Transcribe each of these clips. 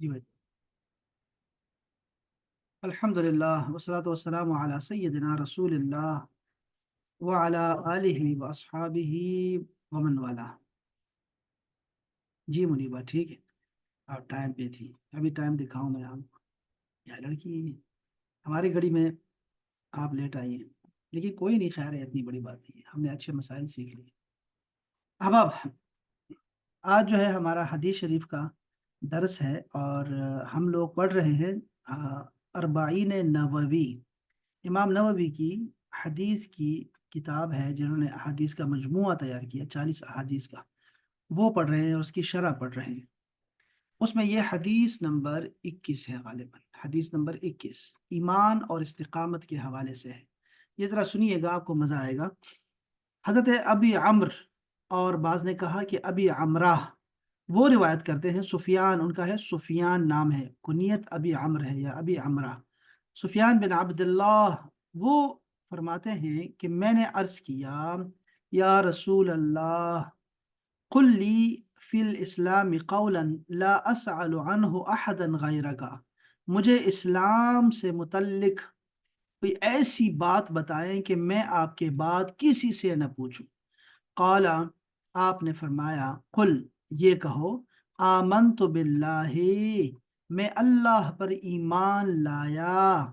جی بھائی، الحمدللہ والصلاۃ والسلام علی سیدنا رسول اللہ وعلی آلہ واصحابہ ومن والا۔ جی منیبا ٹھیک ہے، آپ ٹائم پہ تھی، ابھی ٹائم دکھاؤں میں آپ کو۔ یا لڑکی ہماری گھڑی میں آپ لیٹ آئی ہیں، لیکن کوئی نہیں، خیر ہے، اتنی بڑی بات نہیں ہے، ہم نے اچھے مسائل سیکھ لیے۔ اب آج جو ہے ہمارا حدیث شریف کا درس ہے، اور ہم لوگ پڑھ رہے ہیں اربعین نووی، امام نووی کی حدیث کی کتاب ہے، جنہوں نے احادیث کا مجموعہ تیار کیا، 40 احادیث کا، وہ پڑھ رہے ہیں اور اس کی شرح پڑھ رہے ہیں۔ اس میں یہ حدیث نمبر 21 ہے، غالباً حدیث نمبر 21 ایمان اور استقامت کے حوالے سے ہے۔ یہ ذرا سنیے گا، آپ کو مزہ آئے گا۔ حضرت ابی عمر، اور بعض نے کہا کہ ابی عمرہ، وہ روایت کرتے ہیں، سفیان ان کا ہے، سفیان نام ہے، کنیت ابی عمر ہے یا ابی عمرہ، سفیان بن عبد اللہ۔ وہ فرماتے ہیں کہ میں نے عرض کیا، یا رسول اللہ، قل لی فی الاسلام قولا لا اسأل عنہ احدا غیرک، مجھے اسلام سے متعلق کوئی ایسی بات بتائیں کہ میں آپ کے بعد کسی سے نہ پوچھوں۔ قال، آپ نے فرمایا، قل، یہ کہو، آمنت باللہ، میں اللہ پر ایمان لایا،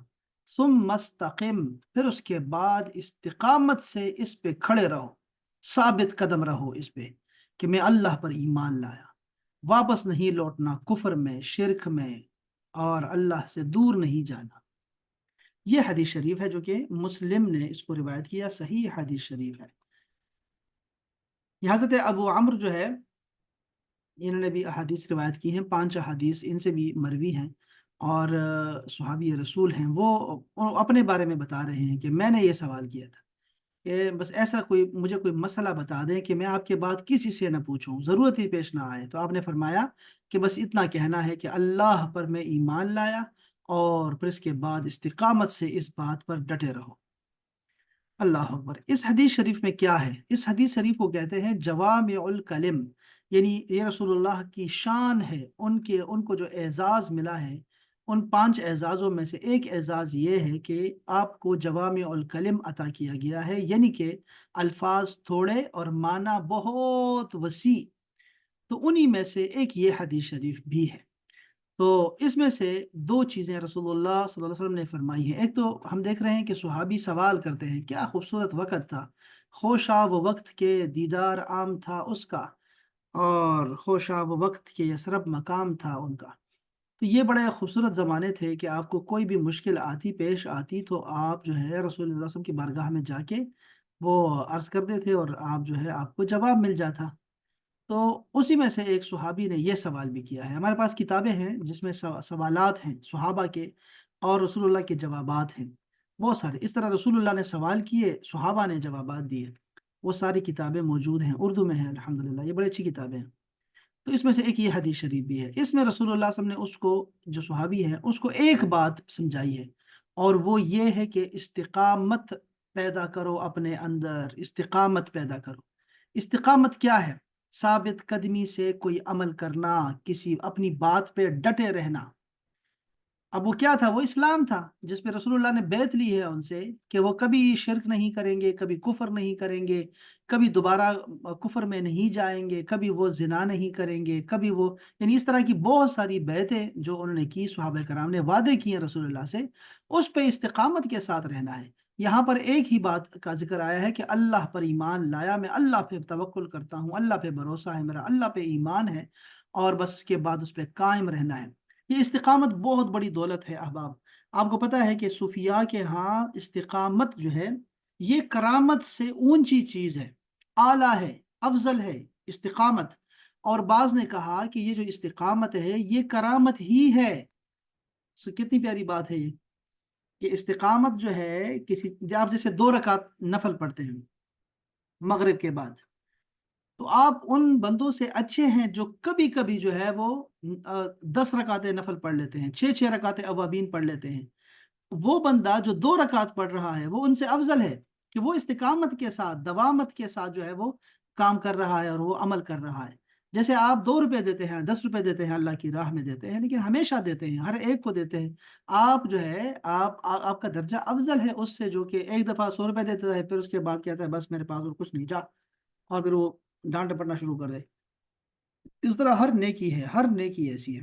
ثم استقم، پھر اس کے بعد استقامت سے اس پہ کھڑے رہو، ثابت قدم رہو اس پہ کہ میں اللہ پر ایمان لایا، واپس نہیں لوٹنا کفر میں، شرک میں، اور اللہ سے دور نہیں جانا۔ یہ حدیث شریف ہے جو کہ مسلم نے اس کو روایت کیا، صحیح حدیث شریف ہے۔ یہ حضرت ابو عمر جو ہے، انہوں نے بھی احادیث روایت کی ہیں، 5 احادیث ان سے بھی مروی ہیں، اور صحابی رسول ہیں۔ وہ اپنے بارے میں بتا رہے ہیں کہ میں نے یہ سوال کیا تھا کہ بس ایسا مجھے کوئی مسئلہ بتا دیں کہ میں آپ کے بعد کسی سے نہ پوچھوں، ضرورت ہی پیش نہ آئے، تو آپ نے فرمایا کہ بس اتنا کہنا ہے کہ اللہ پر میں ایمان لایا، اور پھر اس کے بعد استقامت سے اس بات پر ڈٹے رہو۔ اللہ اکبر۔ اس حدیث شریف میں کیا ہے؟ اس حدیث شریف کو کہتے ہیں جوامع الکلم، یعنی یہ رسول اللہ کی شان ہے، ان کو جو اعزاز ملا ہے، ان 5 اعزازوں میں سے ایک اعزاز یہ ہے کہ آپ کو جوامع الکلم عطا کیا گیا ہے، یعنی کہ الفاظ تھوڑے اور معنی بہت وسیع۔ تو انہی میں سے ایک یہ حدیث شریف بھی ہے۔ تو اس میں سے 2 چیزیں رسول اللہ صلی اللہ علیہ وسلم نے فرمائی ہیں۔ ایک تو ہم دیکھ رہے ہیں کہ صحابی سوال کرتے ہیں، کیا خوبصورت وقت تھا، خوشا وہ وقت کے دیدار عام تھا اس کا، اور خوشا وہ وقت کے یثرب مقام تھا ان کا۔ تو یہ بڑے خوبصورت زمانے تھے کہ آپ کو کوئی بھی مشکل پیش آتی تو آپ جو ہے رسول اللہ صلی اللہ علیہ وسلم کی بارگاہ میں جا کے وہ عرض کرتے تھے، اور آپ جو ہے آپ کو جواب مل جاتا۔ تو اسی میں سے ایک صحابی نے یہ سوال بھی کیا ہے۔ ہمارے پاس کتابیں ہیں جس میں سوالات ہیں صحابہ کے، اور رسول اللہ کے جوابات ہیں بہت سارے۔ اس طرح رسول اللہ نے سوال کیے، صحابہ نے جوابات دیے، وہ ساری کتابیں موجود ہیں، اردو میں ہیں الحمدللہ، یہ بڑی اچھی کتابیں ہیں۔ تو اس میں سے ایک یہ حدیث شریف بھی ہے۔ اس میں رسول اللہ صلی اللہ علیہ وسلم نے اس کو، جو صحابی ہے، اس کو ایک بات سمجھائی ہے، اور وہ یہ ہے کہ استقامت پیدا کرو اپنے اندر، استقامت پیدا کرو۔ استقامت کیا ہے؟ ثابت قدمی سے کوئی عمل کرنا، کسی اپنی بات پہ ڈٹے رہنا۔ اب وہ کیا تھا؟ وہ اسلام تھا، جس پہ رسول اللہ نے بیعت لی ہے ان سے کہ وہ کبھی شرک نہیں کریں گے، کبھی کفر نہیں کریں گے، کبھی دوبارہ کفر میں نہیں جائیں گے، کبھی وہ زنا نہیں کریں گے، کبھی وہ، یعنی اس طرح کی بہت ساری بیعتیں جو انہوں نے کی، صحابہ کرام نے وعدے کیے ہیں رسول اللہ سے، اس پہ استقامت کے ساتھ رہنا ہے۔ یہاں پر ایک ہی بات کا ذکر آیا ہے کہ اللہ پر ایمان لایا، میں اللہ پہ توکل کرتا ہوں، اللہ پہ بھروسہ ہے میرا، اللہ پہ ایمان ہے، اور بس اس کے بعد اس پہ قائم رہنا ہے۔ یہ استقامت بہت بڑی دولت ہے احباب۔ آپ کو پتہ ہے کہ صوفیاء کے ہاں استقامت جو ہے، یہ کرامت سے اونچی چیز ہے، اعلیٰ ہے، افضل ہے استقامت۔ اور بعض نے کہا کہ یہ جو استقامت ہے یہ کرامت ہی ہے۔ کتنی پیاری بات ہے یہ، کہ استقامت جو ہے، آپ جیسے 2 رکعت نفل پڑھتے ہیں مغرب کے بعد، تو آپ ان بندوں سے اچھے ہیں جو کبھی کبھی جو ہے وہ 10 رکعتیں نفل پڑھ لیتے ہیں، 6 رکعتیں اوابین پڑھ لیتے ہیں۔ وہ بندہ جو 2 رکعت پڑھ رہا ہے وہ ان سے افضل ہے، کہ وہ استقامت کے ساتھ، دوامت کے ساتھ جو ہے وہ کام کر رہا ہے اور وہ عمل کر رہا ہے۔ جیسے آپ 2 روپے دیتے ہیں، 10 روپے دیتے ہیں، اللہ کی راہ میں دیتے ہیں، لیکن ہمیشہ دیتے ہیں، ہر ایک کو دیتے ہیں، آپ جو ہے آپ کا درجہ افضل ہے اس سے جو کہ ایک دفعہ 100 روپے دیتا ہے، پھر اس کے بعد کہتا ہے بس میرے پاس اور کچھ نہیں، جا، اور پھر وہ ڈانٹ پڑنا شروع کر دے۔ اس طرح ہر نیکی ہے، ہر نیکی ایسی ہے۔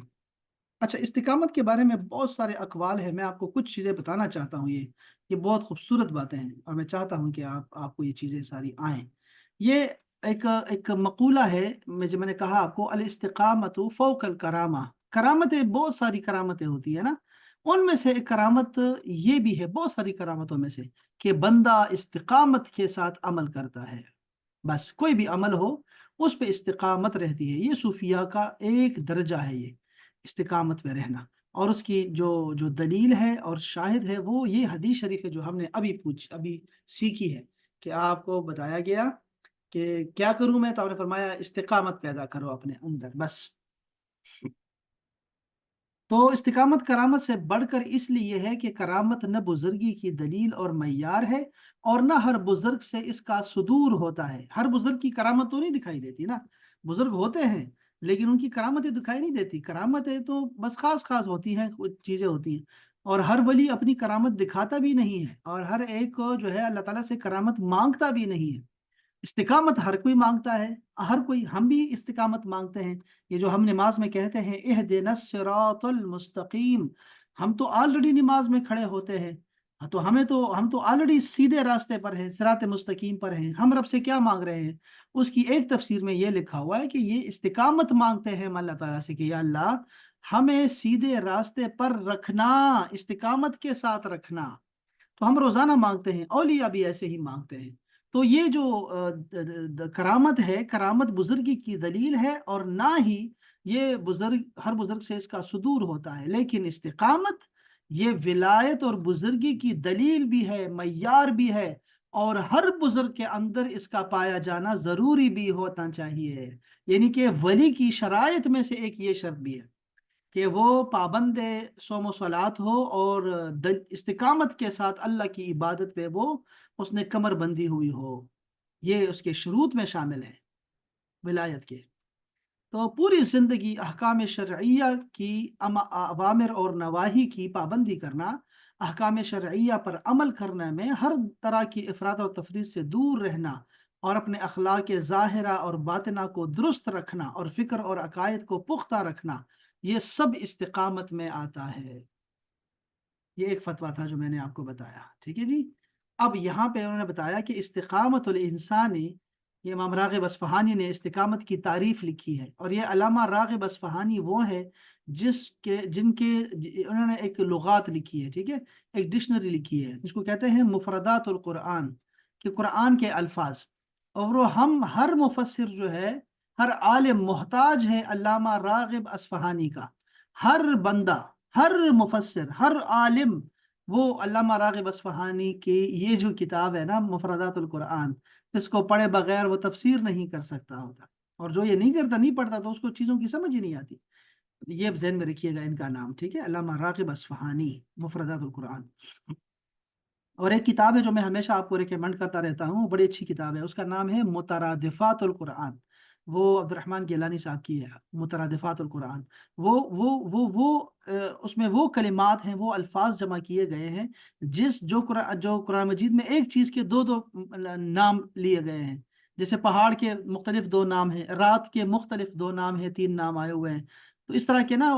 اچھا، استقامت کے بارے میں بہت سارے اقوال ہیں، میں آپ کو کچھ چیزیں بتانا چاہتا ہوں، یہ بہت خوبصورت باتیں ہیں، اور میں چاہتا ہوں کہ آپ کو یہ چیزیں ساری آئیں۔ یہ ایک مقولہ ہے، جو میں نے کہا آپ کو، الاستقامت فوق الکرامہ، کرامتیں بہت ساری کرامتیں ہوتی ہیں نا، ان میں سے ایک کرامت یہ بھی ہے، بہت ساری کرامتوں میں سے، کہ بندہ استقامت کے ساتھ عمل کرتا ہے، بس کوئی بھی عمل ہو اس پہ استقامت رہتی ہے، یہ صوفیہ کا ایک درجہ ہے، یہ استقامت پہ رہنا۔ اور اس کی جو دلیل ہے اور شاہد ہے وہ یہ حدیث شریف ہے جو ہم نے ابھی سیکھی ہے، کہ آپ کو بتایا گیا کہ کیا کروں میں، تو آپ نے فرمایا استقامت پیدا کرو اپنے اندر، بس۔ تو استقامت کرامت سے بڑھ کر اس لیے ہے کہ کرامت نہ بزرگی کی دلیل اور معیار ہے، اور نہ ہر بزرگ سے اس کا صدور ہوتا ہے۔ ہر بزرگ کی کرامت تو نہیں دکھائی دیتی نا، بزرگ ہوتے ہیں لیکن ان کی کرامتیں دکھائی نہیں دیتی، کرامتیں تو بس خاص خاص ہوتی ہیں، کچھ چیزیں ہوتی ہیں، اور ہر ولی اپنی کرامت دکھاتا بھی نہیں ہے، اور ہر ایک کو جو ہے اللہ تعالیٰ سے کرامت مانگتا بھی نہیں ہے۔ استقامت ہر کوئی مانگتا ہے، ہر کوئی، ہم بھی استقامت مانگتے ہیں، یہ جو ہم نماز میں کہتے ہیں اہدنا الصراط المستقیم، ہم تو آلریڈی نماز میں کھڑے ہوتے ہیں، تو ہم تو آلریڈی سیدھے راستے پر ہیں، صراط مستقیم پر ہیں، ہم رب سے کیا مانگ رہے ہیں؟ اس کی ایک تفسیر میں یہ لکھا ہوا ہے کہ یہ استقامت مانگتے ہیں ہم اللہ تعالیٰ سے، کہ یا اللہ ہمیں سیدھے راستے پر رکھنا، استقامت کے ساتھ رکھنا۔ تو ہم روزانہ مانگتے ہیں، اولیاء بھی ایسے ہی مانگتے ہیں۔ تو یہ جو کرامت ہے، کرامت بزرگی کی دلیل ہے، اور نہ ہی یہ ہر بزرگ سے اس کا صدور ہوتا ہے، لیکن استقامت یہ ولایت اور بزرگی کی دلیل بھی ہے، معیار بھی ہے، اور ہر بزرگ کے اندر اس کا پایا جانا ضروری بھی ہونا چاہیے، یعنی کہ ولی کی شرائط میں سے ایک یہ شرط بھی ہے کہ وہ پابند صوم و صلات ہو، اور استقامت کے ساتھ اللہ کی عبادت پہ اس نے کمر بندی ہوئی ہو، یہ اس کے شروط میں شامل ہے ولایت کے۔ تو پوری زندگی احکام شرعیہ کی اوامر اور نواہی کی پابندی کرنا، احکام شرعیہ پر عمل کرنے میں ہر طرح کی افراط و تفریط سے دور رہنا، اور اپنے اخلاق ظاہرہ اور باطنہ کو درست رکھنا، اور فکر اور عقائد کو پختہ رکھنا، یہ سب استقامت میں آتا ہے۔ یہ ایک فتویٰ تھا جو میں نے آپ کو بتایا، ٹھیک ہے جی۔ اب یہاں پہ انہوں نے بتایا کہ استقامت الانسانی، یہ امام راغب اصفہانی نے استقامت کی تعریف لکھی ہے، اور یہ علامہ راغب اصفہانی وہ ہے جن کے انہوں نے ایک لغات لکھی ہے، ٹھیک ہے، ایک ڈکشنری لکھی ہے جس کو کہتے ہیں مفردات القرآن، کہ قرآن کے الفاظ، اور وہ ہر مفسر جو ہے، ہر عالم محتاج ہے علامہ راغب اصفہانی کا، ہر بندہ، ہر مفسر، ہر عالم، وہ علامہ راغب اصفہانی کی یہ جو کتاب ہے نا مفردات القرآن، اس کو پڑھے بغیر وہ تفسیر نہیں کر سکتا ہوتا، اور جو یہ نہیں کرتا، نہیں پڑھتا، تو اس کو چیزوں کی سمجھ ہی نہیں آتی۔ یہ ذہن میں رکھیے گا ان کا نام، ٹھیک ہے، علامہ راغب اصفہانی، مفردات القرآن۔ اور ایک کتاب ہے جو میں ہمیشہ آپ کو ریکمینڈ کرتا رہتا ہوں، بڑی اچھی کتاب ہے، اس کا نام ہے مترادفات القرآن، وہ عبد الرحمن گیلانی صاحب کی ہے، مترادفات القرآن۔ وہ اس میں وہ کلمات ہیں، وہ الفاظ جمع کیے گئے ہیں جو قرآن مجید میں ایک چیز کے دو نام لیے گئے ہیں، جیسے پہاڑ کے مختلف 2 نام ہیں، رات کے مختلف 2 نام ہیں، 3 نام آئے ہوئے ہیں، تو اس طرح کے نا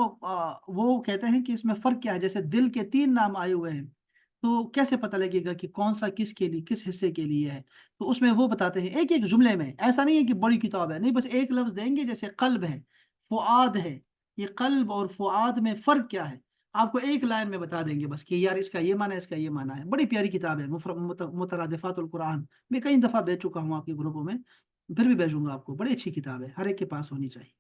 وہ کہتے ہیں کہ اس میں فرق کیا ہے، جیسے دل کے 3 نام آئے ہوئے ہیں، تو کیسے پتہ لگے گا کہ کون سا کس کے لیے، کس حصے کے لیے ہے؟ تو اس میں وہ بتاتے ہیں ایک ایک جملے میں، ایسا نہیں ہے کہ بڑی کتاب ہے، نہیں، بس ایک لفظ دیں گے، جیسے قلب ہے، فؤاد ہے، یہ قلب اور فؤاد میں فرق کیا ہے، آپ کو ایک لائن میں بتا دیں گے بس، کہ یار اس کا یہ معنی ہے، اس کا یہ معنی ہے۔ بڑی پیاری کتاب ہے مترادفات القرآن، میں کئی دفعہ بھیج چکا ہوں آپ کے گروپوں میں، پھر بھی بھیجوں گا آپ کو، بڑی اچھی کتاب ہے، ہر ایک کے پاس ہونی چاہیے۔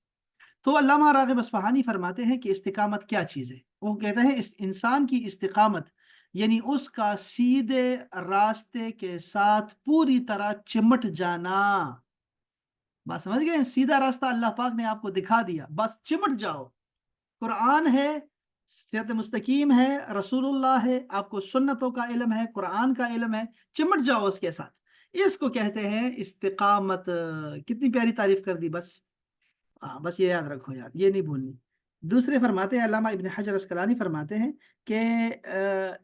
تو علامہ راغب اصفہانی فرماتے ہیں کہ استقامت کیا چیز ہے، وہ کہتے ہیں انسان کی استقامت یعنی اس کا سیدھے راستے کے ساتھ پوری طرح چمٹ جانا، بس سمجھ گئے، سیدھا راستہ اللہ پاک نے آپ کو دکھا دیا، بس چمٹ جاؤ، قرآن ہے، صراط مستقیم ہے، رسول اللہ ہے، آپ کو سنتوں کا علم ہے، قرآن کا علم ہے، چمٹ جاؤ اس کے ساتھ، اس کو کہتے ہیں استقامت۔ کتنی پیاری تعریف کر دی، بس हाँ बस ये याद रखो यार, ये नहीं भूलनी। दूसरे फरमाते हैं, अल्लामा इब्न हजर अस्कलानी फरमाते हैं कि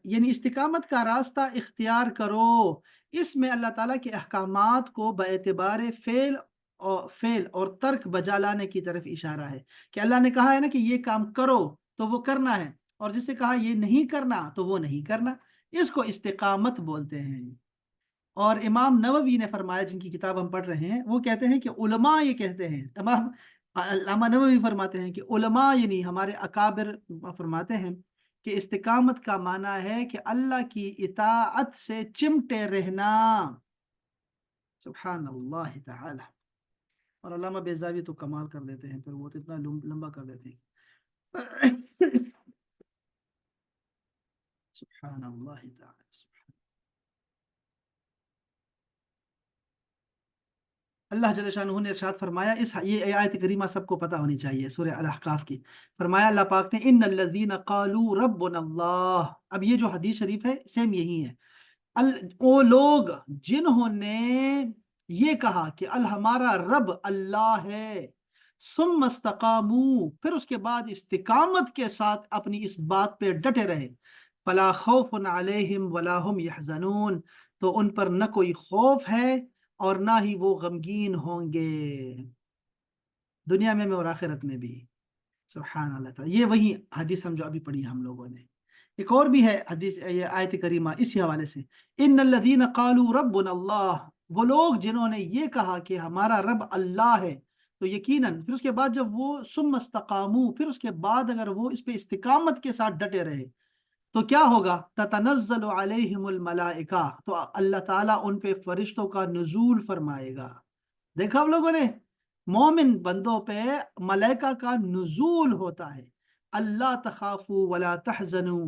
यानी इस्तिकामत का रास्ता इख्तियार करो, इसमें अल्लाह ताला के अहकामात को बेएतबार फेल और तर्क बजा लाने की तरफ इशारा है। कि अल्लाह ने कहा है ना कि ये काम करो तो वो करना है, और जिससे कहा ये नहीं करना तो वो नहीं करना, इसको इस्तिकामत बोलते हैं। और इमाम नववी ने फरमाया, जिनकी किताब हम पढ़ रहे हैं, वो कहते हैं कि उलमा ये कहते हैं, इमाम अल्लामा नववी फरमाते हैं कि उलमा यानी हमारे अकाबिर फरमाते हैं कि इस्तिकामत का माना है कि अल्लाह की इताअत से चिमटे रहना। सुभान अल्लाह ताला। और अल्लामा बेज़ावी तो कमाल कर देते हैं, फिर वो तो इतना लंबा कर देते हैं। सुभान अल्लाह ताला। अल्लाह जल्ल शानहू ने इरशाद फरमाया, इस ये आयत करीमा सबको पता होनी चाहिए, सूरह अल अहकाफ की। फरमाया अल्लाह पाक ने, इन्नल लज़ीना क़ालू रब्बुनल्लाह। अब ये जो हदीस शरीफ है सेम यही है। वो लोग जिन्होंने ये कहा कि अल हमारा रब अल्लाह है, सुम्म इस्तकामू, फिर उसके बाद इस्तिकामत के साथ अपनी इस बात पे डटे रहे, फला खौफुन अलैहिम वला हुम यहज़नून, तो उन पर न कोई खौफ है और ना ही वो गमगीन होंगे, दुनिया में और आखिरत में भी। सुभान अल्लाह ताला। ये वही हदीस हम जो अभी पढ़ी हम लोगों ने। एक और भी है हदीस, ये आयत करीमा इसी हवाले से, इन्नल लज़ीना क़ालू रब्बुना अल्लाह, वो लोग जिन्होंने ये कहा कि हमारा रब अल्लाह है, तो यकीनन फिर उसके बाद जब वो सुम्म इस्तकामू, फिर उसके बाद अगर वो इस पे इस्तिकामत के साथ डटे रहे, तो क्या होगा, ततनज़्ज़लु अलैहिमुल मलाइका, तो अल्लाह ताला उन पे फरिश्तों का नुज़ूल फरमाएगा। देखा आप लोगों ने, मोमिन बंदों पे मलाइका का नुज़ूल होता है। अल्लाह तखाफू वला तहजनू,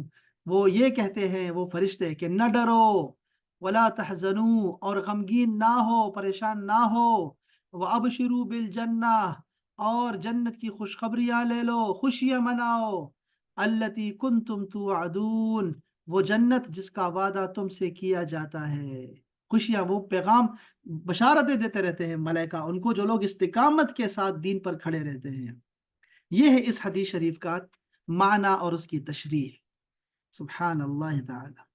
वो ये कहते हैं वो फरिश्ते कि न डरो, वला तहजनू, और गमगीन ना हो, परेशान ना हो, व अबशिरू बिल जन्ना, और जन्नत की खुशखबरियां ले लो, खुशियां मनाओ, अल्लती कुंतुम तुअदून, वो जन्नत जिसका वादा तुमसे किया जाता है। खुशियां, वो पैगाम, बशारतें देते रहते हैं मलाइका उनको, जो लोग इस्तिकामत के साथ दीन पर खड़े रहते हैं। ये है इस हदीस शरीफ का माना और उसकी तशरीह। सुभान अल्लाह ताला।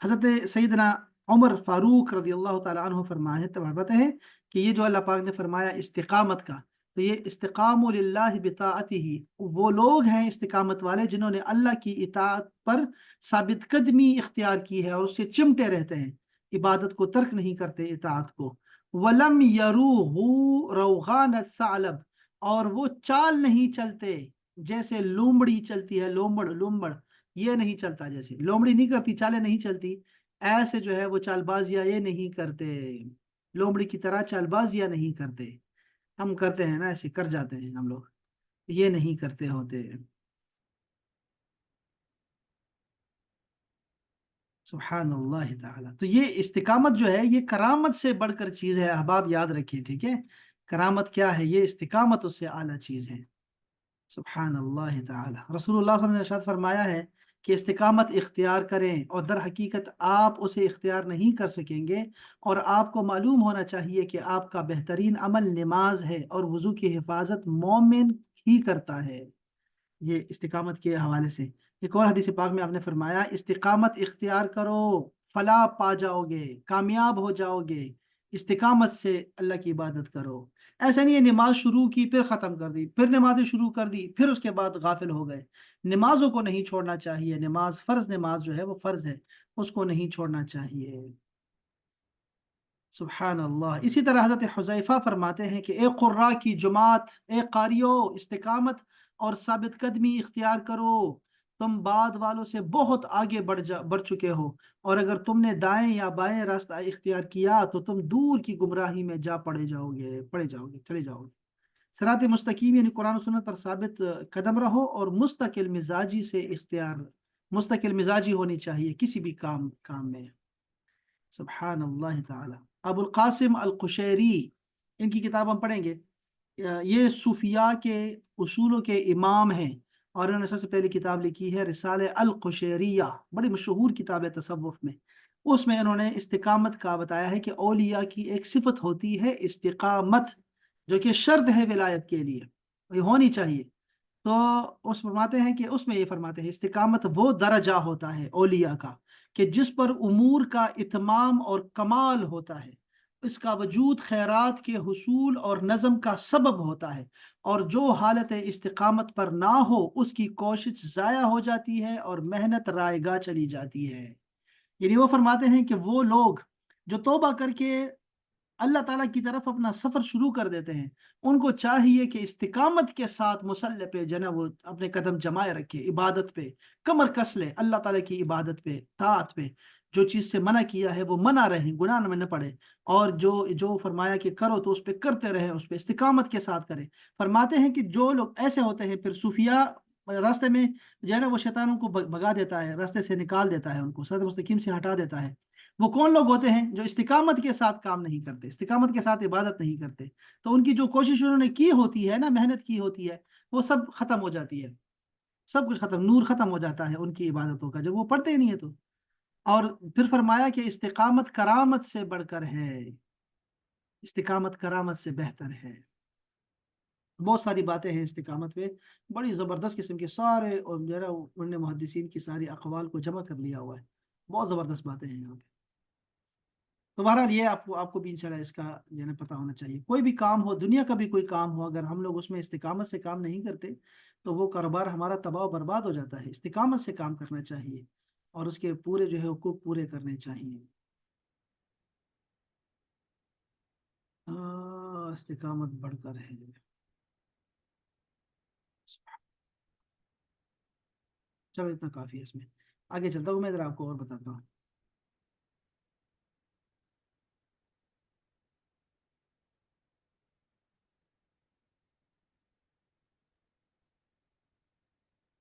हजरत सैयदना उमर फारूक रदी अल्लाह ताला अन्हु फरमाते हैं कि ये जो अल्लाह पाक ने फरमाया इस्तिकामत का, तो ये इस्तिकामु लिल्लाहि बिताअतिही, वो लोग हैं इस्तिकामत वाले जिन्होंने अल्लाह की इताअत पर साबित कदमी इख्तियार की है और उससे चिमटे रहते हैं, इबादत को तर्क नहीं करते, इताअत को। वलम यरूहु रौगान सालब, और वो चाल नहीं चलते जैसे लोमड़ी चलती है, लोमड़ लोमड़, ये नहीं चलता, जैसे लोमड़ी नहीं करती, चालें नहीं चलती, ऐसे जो है वो चालबाजियां ये नहीं करते, लोमड़ी की तरह चालबाजियां नहीं करते। हम करते हैं ना, ऐसे कर जाते हैं हम लोग, ये नहीं करते होते। सुभान अल्लाह ताला। तो ये इस्तिकामत जो है ये करामत से बढ़कर चीज है, अहबाब याद रखिए, ठीक है। करामत क्या है, ये इस्तिकामत उससे आला चीज है। सुभान अल्लाह ताला। रसूलुल्लाह सल्लल्लाहु अलैहि वसल्लम ने इरशाद फरमाया है कि इस्तिकामत इख्तियार करें, और दर हकीकत आप उसे इख्तियार नहीं कर सकेंगे, और आपको मालूम होना चाहिए कि आपका बेहतरीन अमल नमाज है, और वज़ू की हिफाजत मोमिन ही करता है। ये इस्तिकामत के हवाले से। एक और हदीस पाक में आपने फरमाया, इस्तिकामत इख्तियार करो, फलाह पा जाओगे, कामयाब हो जाओगे, इस्तिकामत से अल्लाह की इबादत करो। ऐसा नहीं है नमाज शुरू की फिर ख़त्म कर दी, फिर नमाजें शुरू कर दी, फिर उसके बाद गाफिल हो गए। नमाजों को नहीं छोड़ना चाहिए, नमाज फ़र्ज, नमाज जो है वो फ़र्ज है, उसको नहीं छोड़ना चाहिए। सुबहान अल्लाह। इसी तरह हज़रत हुज़ैफ़ा फरमाते हैं कि ए कुर्रा की जमात, ए कारियो, इस्तिकामत और साबित कदमी इख्तियार करो, तुम बाद वालों से बहुत आगे बढ़ चुके हो, और अगर तुमने दाएं या बाएं रास्ता इख्तियार किया तो तुम दूर की गुमराही में जा पड़े जाओगे, चले जाओगे। सिरात मुस्तकीम यानी कुरान और सुन्नत पर साबित कदम रहो, और मुस्तकिल मिजाजी से इख्तियार, मुस्तकिल मिजाजी होनी चाहिए किसी भी काम काम में। सुभान अल्लाह ताला। अबुल कासिम अल कुशैरी, इनकी किताब हम पढ़ेंगे। ये सूफिया के उसूलों के इमाम हैं, और इन्होंने सबसे पहली किताब लिखी है रिसाले अल कुशैरिया, बड़ी मशहूर किताब है तसव्वुफ में। उसमें इन्होंने इस्तिकामत का बताया है कि औलिया की एक सिफत होती है इस्तिकामत, जो कि शर्त है विलायत के लिए, ये होनी चाहिए। तो उस फरमाते हैं कि उसमें ये फरमाते हैं इस्तिकामत वो दर्जा होता है औलिया का कि जिस पर उमूर का इत्माम और कमाल होता है, इसका वजूद खैरात के हुसूल और नज़म का सबब होता है, और जो हालत इस्तिकामत पर ना हो उसकी कोशिश ज़ाया हो जाती है और मेहनत रायगा चली जाती है। यानी वो फरमाते हैं कि वो लोग जो तौबा करके अल्लाह ताला की तरफ अपना सफर शुरू कर देते हैं, उनको चाहिए कि इस्तिकामत के साथ मुसल्ले पे जो है ना वो अपने कदम जमाए रखे, इबादत पे कमर कस ले, अल्लाह ताला की इबादत पे, ताअत पे। जो चीज़ से मना किया है वो मना रहे, गुनाह में न पड़े, और जो जो फरमाया कि करो तो उस पे करते रहे, उस पे इस्तिकामत के साथ करें। फरमाते हैं कि जो लोग ऐसे होते हैं फिर सूफिया रास्ते में जो है ना वो शैतानों को भगा देता है, रास्ते से निकाल देता है, उनको सद मुस्तकीम से हटा देता है। वो कौन लोग होते हैं? जो इस्तिकामत के साथ काम नहीं करते, इस्तिकामत के साथ इबादत नहीं करते, तो उनकी जो कोशिश उन्होंने की होती है ना, मेहनत की होती है, वो सब खत्म हो जाती है, सब कुछ खत्म, नूर खत्म हो जाता है उनकी इबादतों का, जब वो पढ़ते ही नहीं है तो। और फिर फरमाया कि इस्तिकामत करामत से बढ़कर है, इस्तिकामत करामत से बेहतर है। बहुत सारी बातें हैं इस्तिकामत पे, बड़ी ज़बरदस्त किस्म के सारे, और मेरा उन्होंने मुहद्दिसीन की सारी अक़वाल को जमा कर लिया हुआ है, बहुत ज़बरदस्त बातें हैं यहाँ पे। तो बहरहाल ये आपको आपको भी इंशाल्लाह इसका जो है ना पता होना चाहिए। कोई भी काम हो, दुनिया का भी कोई काम हो, अगर हम लोग उसमें इस्तिकामत से काम नहीं करते तो वो कारोबार हमारा तबाह बर्बाद हो जाता है। इस्तिकामत से काम करना चाहिए और उसके पूरे जो है हुकूक पूरे करने चाहिए। इस्तिकामत बढ़कर है। चलो इतना काफ़ी है इसमें, आगे चलता हूँ मैं, इधर आपको और बताता हूँ।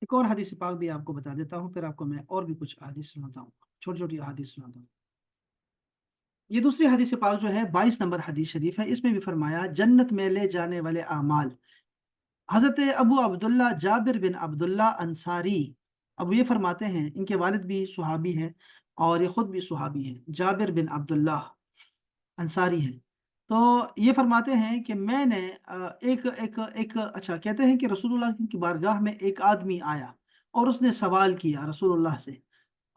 एक और हदीस पाक भी आपको बता देता हूँ, फिर आपको मैं और भी कुछ हदीस सुनाता हूँ, छोटी छोटी हदीस सुनाता हूँ। ये दूसरी हदीस पाक जो है 22 नंबर हदीस शरीफ है, इसमें भी फरमाया जन्नत में ले जाने वाले अमाल। हजरत अबू अब्दुल्ला जाबिर बिन अब्दुल्ला अंसारी, अब ये फरमाते हैं, इनके वालिद भी सुहाबी हैं और ये खुद भी सुहाबी हैं, जाबिर बिन अब्दुल्ला अंसारी हैं। तो ये फरमाते हैं कि मैंने एक एक एक अच्छा, कहते हैं कि रसूलुल्लाह की बारगाह में एक आदमी आया और उसने सवाल किया रसूलुल्लाह से।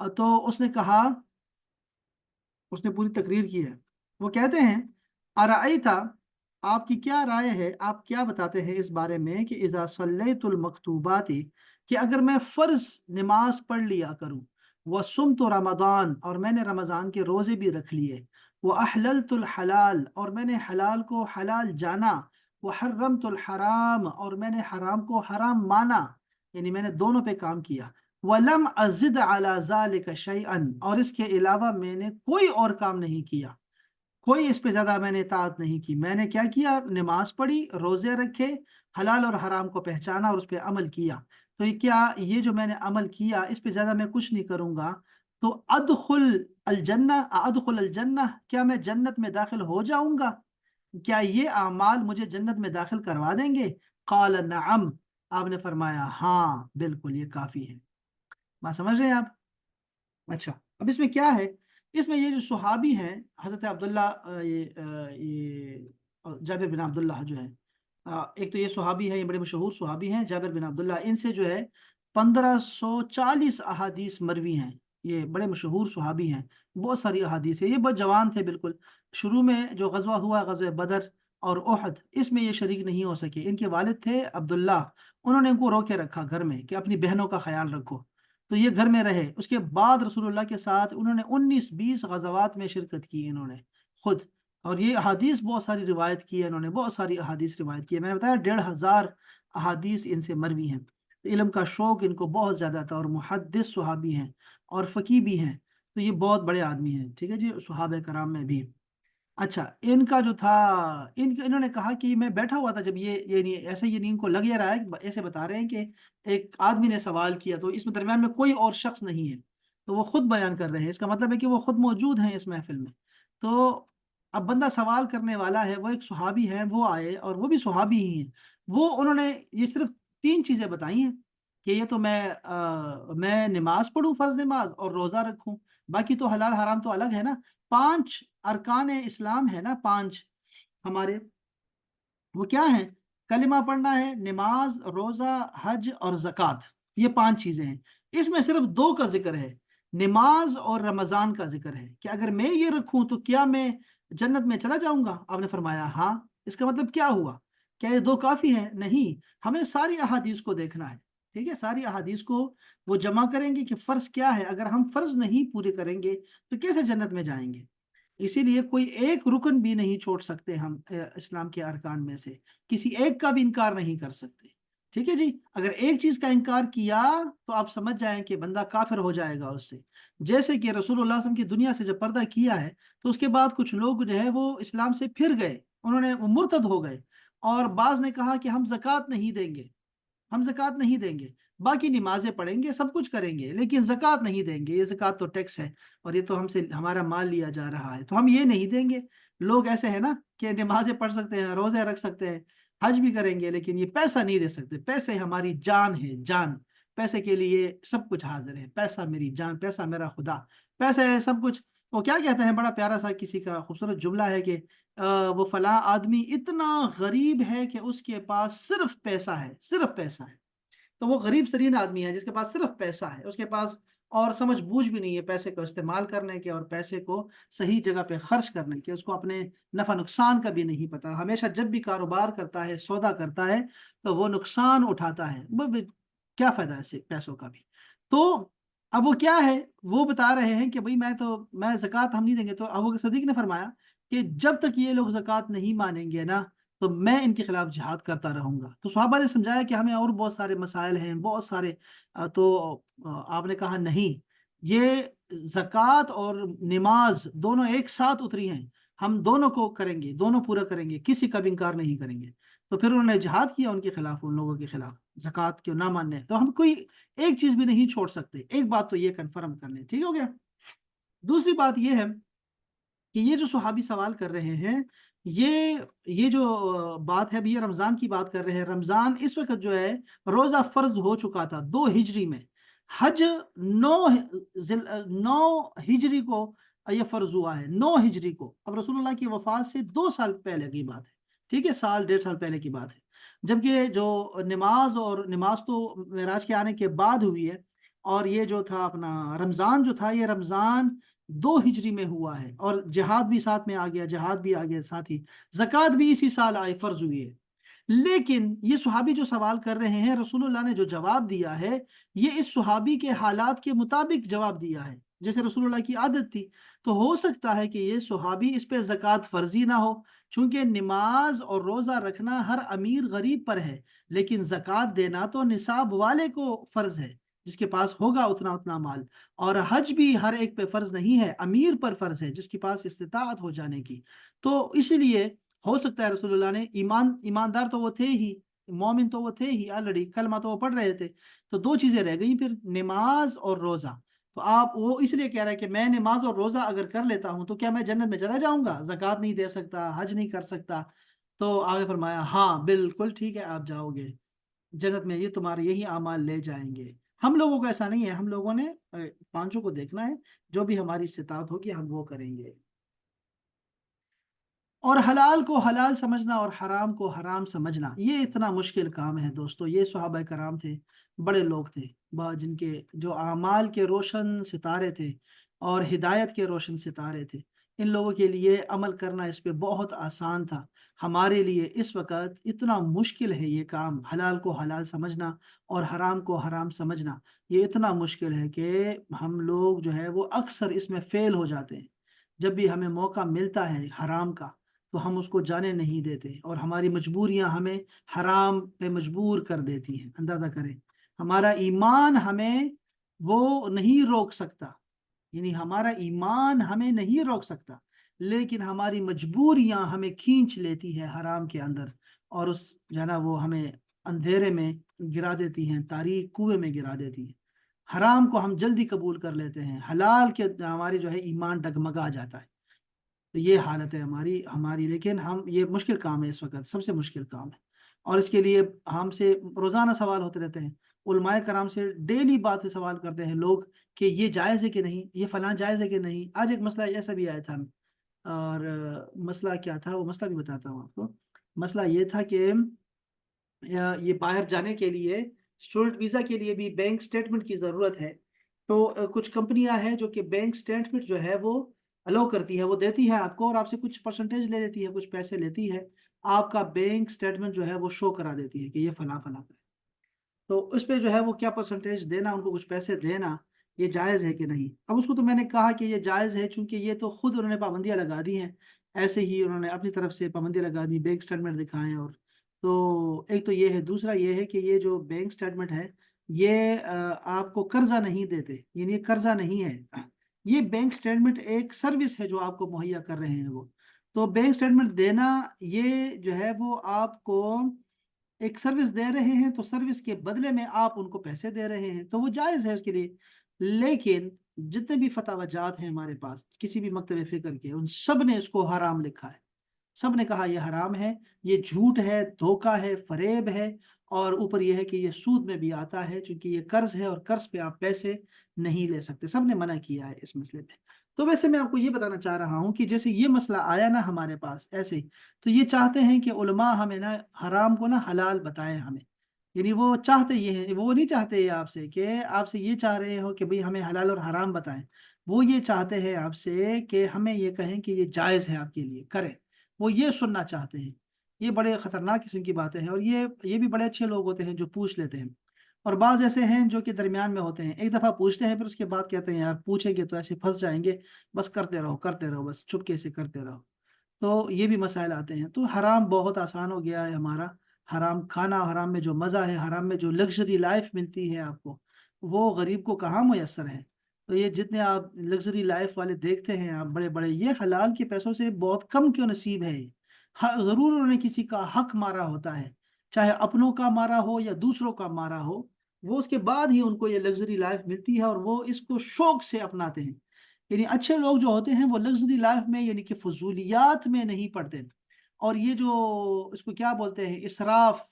तो उसने कहा, उसने पूरी तकरीर की है। वो कहते हैं, अराइता, आपकी क्या राय है, आप क्या बताते हैं इस बारे में कि इज़ा सल्लैतुल मकतूबाती, कि अगर मैं फ़र्ज नमाज पढ़ लिया करूं, व सुम तो रमज़ान, और मैंने रमज़ान के रोज़े भी रख लिए, व अहललतुल हलाल, और मैंने हलाल को हलाल जाना, व हर्रमतुल हराम, और मैंने हराम को हराम माना, यानी मैंने दोनों पे काम किया, वलम अजिद अला ज़ालिका शैअन, और इसके अलावा मैंने कोई और काम नहीं किया, कोई इस पे ज्यादा मैंने इताअत नहीं की, मैंने क्या किया, नमाज पढ़ी, रोजे रखे, हलाल और हराम को पहचाना और उस पर अमल किया, तो ये क्या, ये जो मैंने अमल किया इस पे ज्यादा मैं कुछ नहीं करूंगा, तो अदखुल अल जन्ना, क्या मैं जन्नत में दाखिल हो जाऊंगा, क्या ये अमाल मुझे जन्नत में दाखिल करवा देंगे? काल नअम, आपने फरमाया हाँ बिल्कुल ये काफी है। बात समझ रहे हैं आप? अच्छा, अब इसमें क्या है, इसमें ये जो सुहाबी हैं, हजरत अब्दुल्ला जाबिर बिन अब्दुल्ला जो है, एक तो ये सुहाबी है, ये बड़े मशहूर सुहाबी हैं जाबिर बिन अब्दुल्ला, इनसे जो है 1540 अहादीस मरवी हैं। ये बड़े मशहूर सुहाबी हैं, बहुत सारी अहादीस है, ये बहुत जवान थे बिल्कुल। शुरू में जो गजवा हुआ, गजवा बदर और ओहद, इसमें ये शरीक नहीं हो सके। इनके वालिद थे अब्दुल्ला, उन्होंने इनको रोके रखा घर में कि अपनी बहनों का ख्याल रखो, तो ये घर में रहे। उसके बाद रसूलुल्लाह के साथ उन्होंने 19-20 गज़वात में शिरकत की इन्होंने खुद, और ये अहादीस बहुत सारी रिवायत की है इन्होंने, बहुत सारी अहादीस रिवायत की है, मैंने बताया 1500 अहादीस इनसे मरवी हैं। तो इल्म का शौक इनको बहुत ज़्यादा था, और मुहद्दिस सुहाबी हैं और फ़कीह भी हैं, तो ये बहुत बड़े आदमी हैं, ठीक है जी, सुहाबा कराम में भी। अच्छा, इनका जो था, इन्होंने कहा कि मैं बैठा हुआ था, जब ये नहीं ऐसे, ये नींद को लग ये रहा है ऐसे बता रहे हैं कि एक आदमी ने सवाल किया, तो इसमें दरमियान में कोई और शख्स नहीं है, तो वो खुद बयान कर रहे हैं, इसका मतलब है कि वो खुद मौजूद हैं इस महफिल में। तो अब बंदा सवाल करने वाला है, वो एक सुहाबी है, वो आए और वो भी सुहाबी ही हैं। वो उन्होंने ये सिर्फ 3 चीजें बताई हैं कि ये तो मैं नमाज पढ़ूं, फर्ज नमाज, और रोजा रखूं, बाकी तो हलाल हराम तो अलग है ना। 5 अरकान इस्लाम है ना, 5 हमारे, वो क्या है? कलिमा पढ़ना है, नमाज, रोजा, हज और ज़कात, ये 5 चीजें हैं। इसमें सिर्फ 2 का जिक्र है, नमाज और रमजान का जिक्र है कि अगर मैं ये रखूं तो क्या मैं जन्नत में चला जाऊंगा? आपने फरमाया हाँ। इसका मतलब क्या हुआ? क्या ये 2 काफी है? नहीं, हमें सारी अहादीस को देखना है। ठीक है, सारी अहादीस को वो जमा करेंगे कि फर्ज क्या है, अगर हम फर्ज नहीं पूरे करेंगे तो कैसे जन्नत में जाएंगे। इसीलिए कोई एक रुकन भी नहीं छोड़ सकते हम, इस्लाम के अरकान में से किसी एक का भी इनकार नहीं कर सकते। ठीक है जी, अगर एक चीज का इनकार किया तो आप समझ जाएं कि बंदा काफिर हो जाएगा उससे। जैसे कि रसूलुल्लाह सल्लल्लाहु अलैहि वसल्लम की दुनिया से जब पर्दा किया है तो उसके बाद कुछ लोग जो है वो इस्लाम से फिर गए, उन्होंने वो मुर्तद हो गए। और बाज ने कहा कि हम जक़ात नहीं देंगे, हम जक़ात नहीं देंगे, बाकी नमाजें पढ़ेंगे, सब कुछ करेंगे, लेकिन जक़ात नहीं देंगे, ये जक़ात तो टैक्स है और ये तो हमसे हमारा माल लिया जा रहा है तो हम ये नहीं देंगे। लोग ऐसे है ना कि नमाजें पढ़ सकते हैं, रोजे रख सकते हैं, हज भी करेंगे, लेकिन ये पैसा नहीं दे सकते। पैसे हमारी जान है, जान। पैसे के लिए सब कुछ हाजिर है, पैसा मेरी जान, पैसा मेरा खुदा, पैसा है सब कुछ। वो क्या कहते हैं, बड़ा प्यारा सा किसी का खूबसूरत जुमला है कि वो फला आदमी इतना गरीब है कि उसके पास सिर्फ पैसा है, सिर्फ पैसा है। तो वो गरीब तरीन आदमी है जिसके पास सिर्फ पैसा है, उसके पास और समझ बूझ भी नहीं है पैसे को इस्तेमाल करने के और पैसे को सही जगह पे खर्च करने के, उसको अपने नफा नुकसान का भी नहीं पता। हमेशा जब भी कारोबार करता है, सौदा करता है, तो वो नुकसान उठाता है। वो भी क्या फायदा है ऐसे पैसों का भी। तो अब वो क्या है, वो बता रहे हैं कि भाई मैं ज़कात हम नहीं देंगे। तो अबू बकर सदीक ने फरमाया कि जब तक ये लोग ज़कात नहीं मानेंगे ना तो मैं इनके खिलाफ जिहाद करता रहूंगा। तो सहाबा ने समझाया कि हमें और बहुत सारे मसाइल हैं, बहुत सारे। आपने कहा नहीं, ये ज़कात और नमाज दोनों एक साथ उतरी हैं, हम दोनों को करेंगे, दोनों पूरा करेंगे, किसी का भी इनकार नहीं करेंगे। तो फिर उन्होंने जिहाद किया उनके खिलाफ, उन लोगों के खिलाफ, ज़कात क्यों ना मानने। तो हम कोई एक चीज भी नहीं छोड़ सकते। एक बात तो ये कन्फर्म कर लें, ठीक हो गया। दूसरी बात ये है कि ये जो सुहाबी सवाल कर रहे हैं, ये जो बात है, अभी ये रमजान की बात कर रहे हैं। रमजान इस वक्त जो है रोजा फर्ज हो चुका था 2 हिजरी में। हज 9 हिजरी को ये फर्ज हुआ है, 9 हिजरी को। अब रसूलुल्लाह की वफात से 2 साल पहले की बात है। ठीक है, साल 1.5 साल पहले की बात है। जबकि जो नमाज तो मेराज के आने के बाद हुई है। और ये जो था अपना रमजान जो था, ये रमजान 2 हिजरी में हुआ है। और जिहाद भी साथ में आ गया, जिहाद भी आ गया साथ ही, जक़ात भी इसी साल आई, फर्ज हुई है। लेकिन ये सुहाबी जो सवाल कर रहे हैं, रसूलुल्लाह ने जो जवाब दिया है, ये इस सुहाबी के हालात के मुताबिक जवाब दिया है, जैसे रसूलुल्लाह की आदत थी। तो हो सकता है कि ये सुहाबी इस पे ज़कात फर्जी ना हो, चूंकि नमाज और रोज़ा रखना हर अमीर गरीब पर है, लेकिन ज़कात देना तो निसाब वाले को फर्ज है, जिसके पास होगा उतना उतना माल। और हज भी हर एक पे फर्ज नहीं है, अमीर पर फर्ज है जिसके पास इस्तिताअत हो जाने की। तो इसीलिए हो सकता है रसूलुल्लाह ने ईमानदार तो वो थे ही, मोमिन तो वो थे ही, ऑलरेडी कलमा तो वो पढ़ रहे थे। तो 2 चीजें रह गई फिर, नमाज और रोजा। तो आप वो इसलिए कह रहे हैं कि मैं नमाज और रोजा अगर कर लेता हूं तो क्या मैं जन्नत में चला जाऊंगा? जक़ात नहीं दे सकता, हज नहीं कर सकता। तो आगे फरमाया हाँ बिल्कुल ठीक है, आप जाओगे जन्नत में, ये तुम्हारे यही आमाल ले जाएंगे। हम लोगों को ऐसा नहीं है, हम लोगों ने 5 को देखना है, जो भी हमारी इस्तिताअत होगी हम वो करेंगे। और हलाल को हलाल समझना और हराम को हराम समझना, ये इतना मुश्किल काम है दोस्तों। ये सहाबा कराम थे, बड़े लोग थे, जिनके जो आमाल के रोशन सितारे थे और हिदायत के रोशन सितारे थे। इन लोगों के लिए अमल करना इस पे बहुत आसान था। हमारे लिए इस वक्त इतना मुश्किल है ये काम, हलाल को हलाल समझना और हराम को हराम समझना। ये इतना मुश्किल है कि हम लोग जो है वो अक्सर इसमें फेल हो जाते हैं। जब भी हमें मौका मिलता है हराम का तो हम उसको जाने नहीं देते, और हमारी मजबूरियां हमें हराम पे मजबूर कर देती हैं। अंदाजा करें, हमारा ईमान हमें वो नहीं रोक सकता, यानी हमारा ईमान हमें नहीं रोक सकता, लेकिन हमारी मजबूरियां हमें खींच लेती है हराम के अंदर। और उस जो है ना वो हमें अंधेरे में गिरा देती हैं, तारीक कुएं में गिरा देती हैं। हराम को हम जल्दी कबूल कर लेते हैं, हलाल के हमारी जो है ईमान डगमगा जाता है। तो ये हालत है हमारी हमारी लेकिन हम, ये मुश्किल काम है, इस वक्त सबसे मुश्किल काम है। और इसके लिए हमसे रोजाना सवाल होते रहते हैं, उलमाए कराम से डेली बात से सवाल करते हैं लोग कि ये जायज़ है कि नहीं, ये फलां जायज़ है कि नहीं। आज एक मसला ऐसा भी आया था, और मसला क्या था, वो मसला भी बताता हूँ आपको। मसला ये था कि ये बाहर जाने के लिए स्टूडेंट वीज़ा के लिए भी बैंक स्टेटमेंट की ज़रूरत है। तो कुछ कंपनियां हैं जो कि बैंक स्टेटमेंट जो है वो अलो करती है, वो देती है आपको और आपसे कुछ परसेंटेज ले लेती है, कुछ पैसे लेती है। आपका बैंक स्टेटमेंट जो है वो शो करा देती है कि ये फला फला का है। तो उस पे जो है वो क्या परसेंटेज देना, उनको कुछ पैसे देना, ये जायज़ है कि नहीं। अब उसको तो मैंने कहा कि ये जायज़ है, चूंकि ये तो खुद उन्होंने पाबंदियां लगा दी हैं। ऐसे ही उन्होंने अपनी तरफ से पाबंदियां लगा दी, बैंक स्टेटमेंट दिखाएं। और तो एक तो ये है, दूसरा ये है कि ये जो बैंक स्टेटमेंट है ये आपको कर्जा नहीं देते, यानी ये कर्जा नहीं है। ये बैंक स्टेटमेंट एक सर्विस है जो आपको मुहैया कर रहे हैं वो। तो बैंक स्टेटमेंट देना ये जो है वो आपको एक सर्विस दे रहे हैं, तो सर्विस के बदले में आप उनको पैसे दे रहे हैं, तो वो जायज़ है उसके लिए। लेकिन जितने भी फतावाजात हैं हमारे पास किसी भी मकतब फ़िक्र के, उन सब ने इसको हराम लिखा है। सब ने कहा ये हराम है, ये झूठ है, धोखा है, फरेब है। और ऊपर ये है कि ये सूद में भी आता है, क्योंकि ये कर्ज है और कर्ज पे आप पैसे नहीं ले सकते। सब ने मना किया है इस मसले पे। तो वैसे मैं आपको ये बताना चाह रहा हूँ कि जैसे ये मसला आया ना हमारे पास ऐसे ही, तो ये चाहते हैं कि उलमा हमें ना हराम को ना हलाल बताएं हमें। यानी वो चाहते ये हैं, वो नहीं चाहते ये आपसे कि आपसे ये चाह रहे हो कि भाई हमें हलाल और हराम बताएं। वो ये चाहते हैं आपसे कि हमें ये कहें कि ये जायज़ है आपके लिए, करें। वो ये सुनना चाहते हैं। ये बड़े खतरनाक किस्म की बातें हैं। और ये भी बड़े अच्छे लोग होते हैं जो पूछ लेते हैं। और बाज़ ऐसे हैं जो कि दरमियान में होते हैं, एक दफ़ा पूछते हैं फिर उसके बाद कहते हैं यार पूछेंगे तो ऐसे फंस जाएंगे, बस करते रहो, बस चुपके से करते रहो। तो ये भी मसाइल आते हैं। तो हराम बहुत आसान हो गया है हमारा। हराम खाना, हराम में जो मज़ा है, हराम में जो लग्जरी लाइफ मिलती है आपको, वो गरीब को कहाँ मुयस्सर है। तो ये जितने आप लग्जरी लाइफ वाले देखते हैं आप बड़े बड़े, ये हलाल के पैसों से बहुत कम क्यों नसीब है। ज़रूर उन्होंने किसी का हक मारा होता है, चाहे अपनों का मारा हो या दूसरों का मारा हो, वो उसके बाद ही उनको ये लग्जरी लाइफ मिलती है और वो इसको शौक से अपनाते हैं। यानी अच्छे लोग जो होते हैं वो लग्जरी लाइफ में यानी कि फजूलियात में नहीं पड़ते। और ये जो इसको क्या बोलते हैं, इसराफ,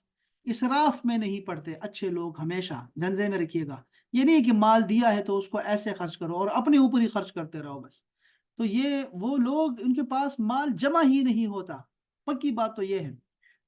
इसराफ में नहीं पड़ते अच्छे लोग। हमेशा जंजे में रखिएगा, ये नहीं कि माल दिया है तो उसको ऐसे खर्च करो और अपने ऊपर ही खर्च करते रहो बस। तो ये वो लोग, उनके पास माल जमा ही नहीं होता। पक्की बात तो ये है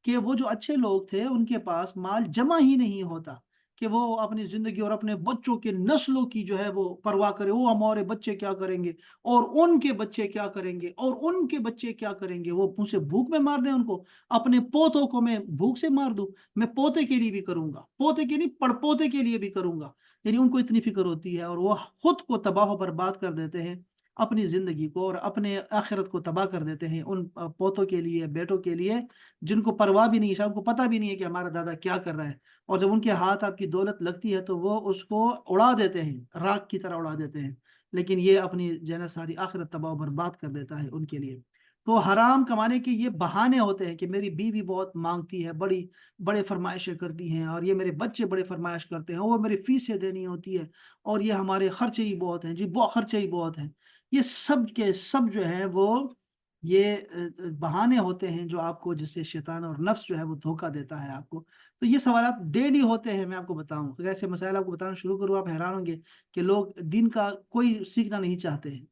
कि वो जो अच्छे लोग थे उनके पास माल जमा ही नहीं होता कि वो अपनी जिंदगी और अपने बच्चों के नस्लों की जो है वो परवाह करे। वो हमारे बच्चे क्या करेंगे और उनके बच्चे क्या करेंगे और उनके बच्चे क्या करेंगे, वो मुझसे भूख में मार दें उनको। अपने पोतों को मैं भूख से मार दूं, मैं पोते के लिए भी करूंगा, पोते के नहीं पड़पोते के लिए भी करूंगा। यानी उनको इतनी फिक्र होती है और वो खुद को तबाह बर्बाद कर देते हैं, अपनी जिंदगी को और अपने आखिरत को तबाह कर देते हैं उन पोतों के लिए, बेटों के लिए, जिनको परवाह भी नहीं है, उनको पता भी नहीं है कि हमारा दादा क्या कर रहा है। और जब उनके हाथ आपकी दौलत लगती है तो वो उसको उड़ा देते हैं, राख की तरह उड़ा देते हैं। लेकिन ये अपनी जो है सारी आखिरत तबाह बर्बाद कर देता है उनके लिए। तो हराम कमाने के ये बहाने होते हैं कि मेरी बीवी बहुत मांगती है, बड़ी बड़े फरमाइशें करती हैं, और ये मेरे बच्चे बड़े फरमाइश करते हैं, वो मेरी फीसें देनी होती है, और ये हमारे खर्चे ही बहुत हैं जी, बहुत खर्चे ही बहुत हैं। ये सब के सब जो है वो ये बहाने होते हैं जो आपको, जिससे शैतान और नफ्स जो है वो धोखा देता है आपको। तो ये सवालात डेली होते हैं। मैं आपको बताऊं, अगर ऐसे मसाइल आपको बताना शुरू करूँ आप हैरान होंगे कि लोग दीन का कोई सीखना नहीं चाहते हैं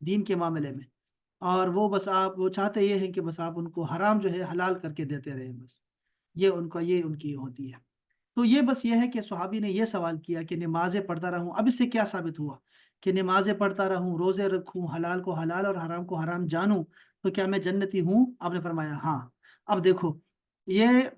दीन के मामले में। और वो बस आप वो चाहते ये हैं कि बस आप उनको हराम जो है हलाल करके देते रहे बस। ये उनकी होती है। तो ये बस ये है कि सुहाबी ने ये सवाल किया कि नमाजें पढ़ता रहूं, अब इससे क्या साबित हुआ कि नमाजें पढ़ता रहूं, रोजे रखूं, हलाल को हलाल और हराम को हराम जानूं, तो क्या मैं जन्नती हूं? आपने फरमाया हाँ। अब देखो, ये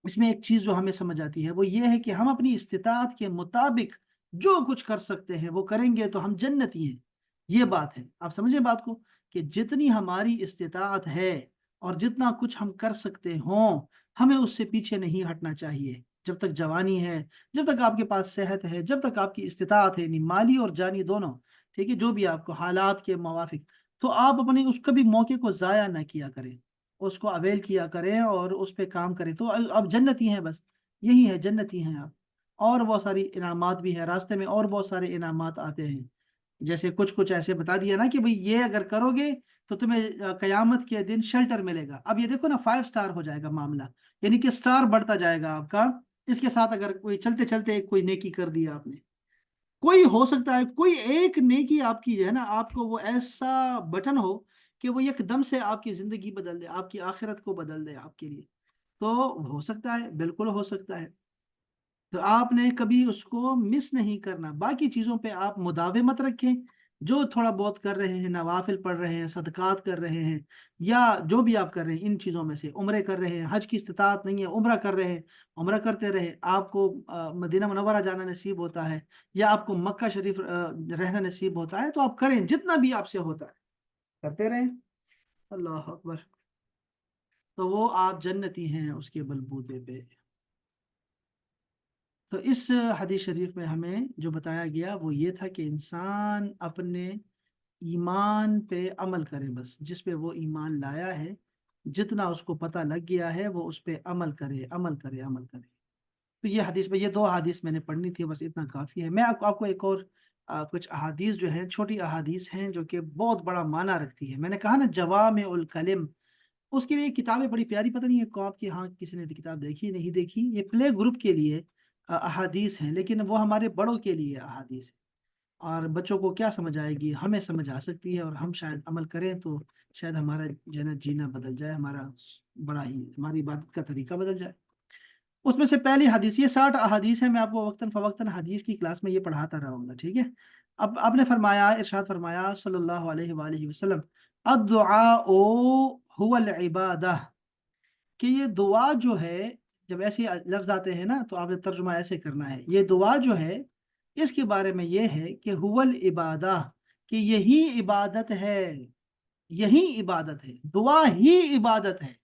इसमें एक चीज जो हमें समझ आती है वो ये है कि हम अपनी इस्तिताअत के मुताबिक जो कुछ कर सकते हैं वो करेंगे तो हम जन्नती हैं। ये बात है, आप समझे बात को, कि जितनी हमारी इस्तिताअत है और जितना कुछ हम कर सकते हों, हमें उससे पीछे नहीं हटना चाहिए। जब तक जवानी है, जब तक आपके पास सेहत है, जब तक आपकी इस्तिताअत है, यानी माली और जानी दोनों, ठीक है, जो भी आपको हालात के मुवाफिक, तो आप अपने उस कभी मौके को जाया ना किया करें, उसको अवेल किया करें और उस पे काम करें। तो अब जन्नती हैं बस, यही है, जन्नती हैं आप। और बहुत सारी इनामात भी है रास्ते में, और बहुत सारे इनामात आते हैं। जैसे कुछ कुछ ऐसे बता दिया ना कि भाई ये अगर करोगे तो तुम्हें कयामत के दिन शेल्टर मिलेगा। अब ये देखो ना, 5 स्टार हो जाएगा मामला, यानी कि स्टार बढ़ता जाएगा आपका। इसके साथ अगर कोई चलते चलते कोई नेकी कर दिया आपने, कोई हो सकता है कोई एक नेकी आपकी जो है ना, आपको वो ऐसा बटन हो کہ وہ एकदम से आपकी ज़िंदगी बदल दे, आपकी आखिरत को बदल दे आपके लिए, तो हो सकता है, बिल्कुल हो सकता है। तो आपने कभी उसको मिस नहीं करना। बाकी चीज़ों पे आप मुदावमत रखें, जो थोड़ा बहुत कर रहे हैं, नवाफिल पढ़ रहे हैं, सदक़ात कर रहे हैं, या जो भी आप कर रहे हैं इन चीज़ों में से, उम्रे कर रहे हैं, हज की इस्तिताअत नहीं है, उम्रा कर रहे हैं, उम्रा करते रहे। आपको मदीना मुनव्वरा जाना नसीब होता है, या आपको मक्का शरीफ रहना नसीब होता है, तो आप करें, जितना भी आपसे होता है करते रहें। अल्लाह अकबर। तो वो आप जन्नती हैं उसके बलबूते पे। तो इस हदीस शरीफ में हमें जो बताया गया वो ये था कि इंसान अपने ईमान पे अमल करे, बस जिस पे वो ईमान लाया है, जितना उसको पता लग गया है वो उस पे अमल करे, अमल करे, अमल करे। तो ये हदीस में, ये दो हदीस मैंने पढ़नी थी, बस इतना काफ़ी है। मैं आपको एक और कुछ अहादीस जो है, छोटी अहादीस हैं जो कि बहुत बड़ा माना रखती है। मैंने कहा ना जवामे उल कलिम, उसके लिए किताबें बड़ी प्यारी, पता नहीं है को आपकी, हाँ किसी ने किताब देखी नहीं देखी, ये प्ले ग्रुप के लिए अहादीस हैं, लेकिन वो हमारे बड़ों के लिए अहादीस है। और बच्चों को क्या समझ आएगी, हमें समझ आ सकती है, और हम शायद अमल करें तो शायद हमारा जो है ना जीना बदल जाए, हमारा बड़ा ही, हमारी इबादत का तरीका बदल जाए। उसमें से पहली हदीस, ये 60 अहादीस है, मैं आपको वक्तन फवक्तन हदीस की क्लास में ये पढ़ाता रहूंगा, ठीक है। अब आपने फरमाया, इरशाद फरमाया सल्लल्लाहु अलैहि वसल्लम, अद्दुआ हुवल इबादह, कि ये दुआ जो है, जब ऐसे लफ्ज आते हैं ना तो आपने तर्जुमा ऐसे करना है, ये दुआ जो है इसके बारे में ये है कि हुवल इबादा, कि यही इबादत है, यही इबादत है, दुआ ही इबादत है।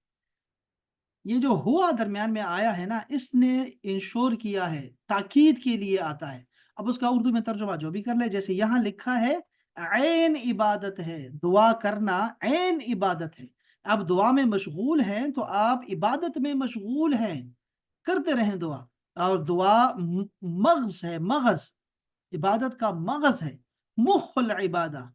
ये जो हुआ दरमियान में आया है ना, इसने इंश्योर किया है, ताकीद के लिए आता है। अब उसका उर्दू में तर्जुमा जो भी कर ले, जैसे यहाँ लिखा है ऐन इबादत है, दुआ करना ऐन इबादत है। अब दुआ में मशगूल हैं तो आप इबादत में मशगूल हैं, करते रहें दुआ। और दुआ मगज है, मगज, इबादत का मगज है, मुखल इबादा,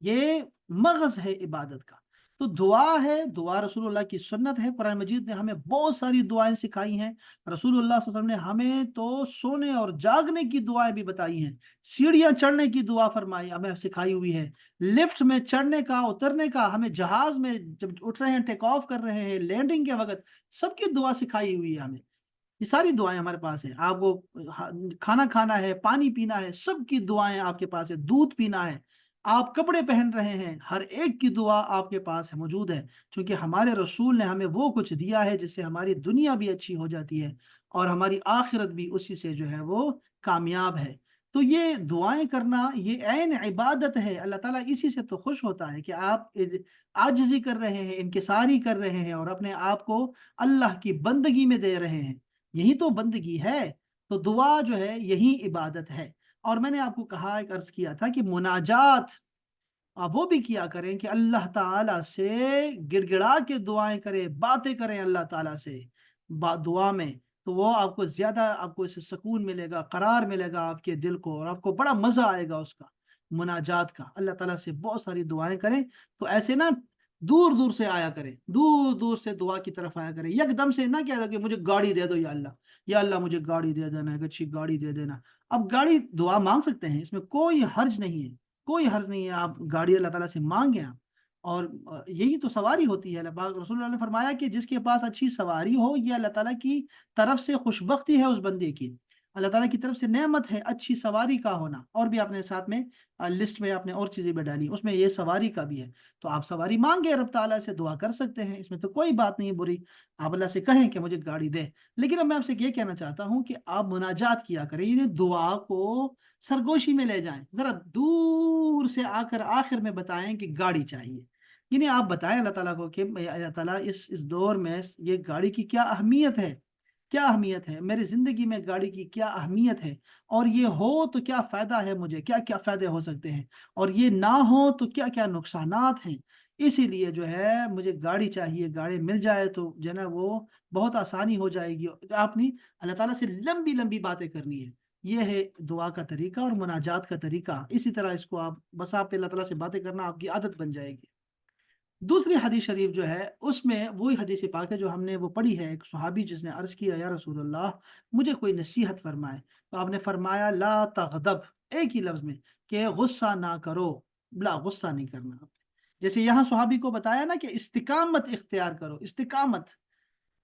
ये मगज है इबादत का। तो दुआ है, दुआ रसूलुल्लाह की सुन्नत है। कुरान मजीद ने हमें बहुत सारी दुआएं सिखाई हैं। रसूलुल्लाह सल्लल्लाहु अलैहि वसल्लम ने हमें तो सोने और जागने की दुआएं भी बताई हैं, सीढ़ियां चढ़ने की दुआ फरमाई, हमें सिखाई हुई है, लिफ्ट में चढ़ने का, उतरने का, हमें जहाज में जब उठ रहे हैं, टेक ऑफ कर रहे हैं, लैंडिंग के वक्त, सबकी दुआ सिखाई हुई है हमें। ये सारी दुआएं हमारे पास है। आपको खाना खाना है, पानी पीना है, सबकी दुआएं आपके पास है, दूध पीना है, आप कपड़े पहन रहे हैं, हर एक की दुआ आपके पास है, मौजूद है। क्योंकि हमारे रसूल ने हमें वो कुछ दिया है जिससे हमारी दुनिया भी अच्छी हो जाती है और हमारी आखिरत भी उसी से जो है वो कामयाब है। तो ये दुआएं करना ये ऐन इबादत है। अल्लाह ताला इसी से तो खुश होता है कि आप आजिज़ी कर रहे हैं, इनकिसारी कर रहे हैं, और अपने आप को अल्लाह की बंदगी में दे रहे हैं। यही तो बंदगी है। तो दुआ जो है यही इबादत है। और मैंने आपको कहा, एक अर्ज किया था कि मुनाजात आप वो भी किया करें कि अल्लाह ताला से गिड़गिड़ा के दुआएं करें, बातें करें अल्लाह ताला से दुआ में। तो वो आपको ज्यादा, आपको इससे सुकून मिलेगा, करार मिलेगा आपके दिल को, और आपको बड़ा मजा आएगा उसका, मुनाजात का। अल्लाह ताला से बहुत सारी दुआएं करें। तो ऐसे ना दूर दूर से आया करें, दूर दूर से दुआ की तरफ आया करें, एकदम से ना क्या कि मुझे गाड़ी दे दो या अल्लाह, या अल्लाह मुझे गाड़ी दे देना, एक अच्छी गाड़ी दे देना। अब गाड़ी दुआ मांग सकते हैं, इसमें कोई हर्ज नहीं है, कोई हर्ज नहीं है। आप गाड़ी अल्लाह ताला से मांगे आप। और यही तो सवारी होती है। अल्लाह पाक रसूलुल्लाह ने फरमाया कि जिसके पास अच्छी सवारी हो, ये अल्लाह ताला की तरफ से खुशबख्ती है उस बंदे की, अल्लाह ताला की तरफ से नेमत है अच्छी सवारी का होना। और भी आपने साथ में लिस्ट में आपने और चीज़ें भी डाली, उसमें ये सवारी का भी है। तो आप सवारी मांगे रब ताला से, दुआ कर सकते हैं, इसमें तो कोई बात नहीं बुरी। आप अल्लाह से कहें कि मुझे गाड़ी दे। लेकिन अब मैं आपसे ये कहना चाहता हूँ कि आप मुनाजात किया करें, यानी दुआ को सरगोशी में ले जाएं, जरा दूर से आकर आखिर में बताएं कि गाड़ी चाहिए। यानी आप बताएं अल्लाह ताला को कि अल्लाह ताला इस दौर में ये गाड़ी की क्या अहमियत है, क्या अहमियत है मेरी जिंदगी में, गाड़ी की क्या अहमियत है, और ये हो तो क्या फायदा है, मुझे क्या क्या फायदे हो सकते हैं, और ये ना हो तो क्या क्या नुकसानात हैं। इसीलिए जो है मुझे गाड़ी चाहिए, गाड़ी मिल जाए तो जो है ना वो बहुत आसानी हो जाएगी। तो आपने अल्लाह ताला से लंबी लंबी बातें करनी है। ये है दुआ का तरीका और मुनाजात का तरीका। इसी तरह इसको आप बस, आप अल्लाह ताला से बातें करना आपकी आदत बन जाएगी। दूसरी हदीस शरीफ जो है उसमें वही हदीस पाक है जो हमने वो पढ़ी है, एक सहाबी जिसने अर्ज किया, या रसूलुल्लाह मुझे कोई नसीहत फरमाए। तो आपने फरमाया ला तगदब, एक ही लफ्ज में, कि गुस्सा ना करो, बला गुस्सा नहीं करना। جیسے یہاں صحابی کو بتایا نا کہ استقامت اختیار کرو، استقامت،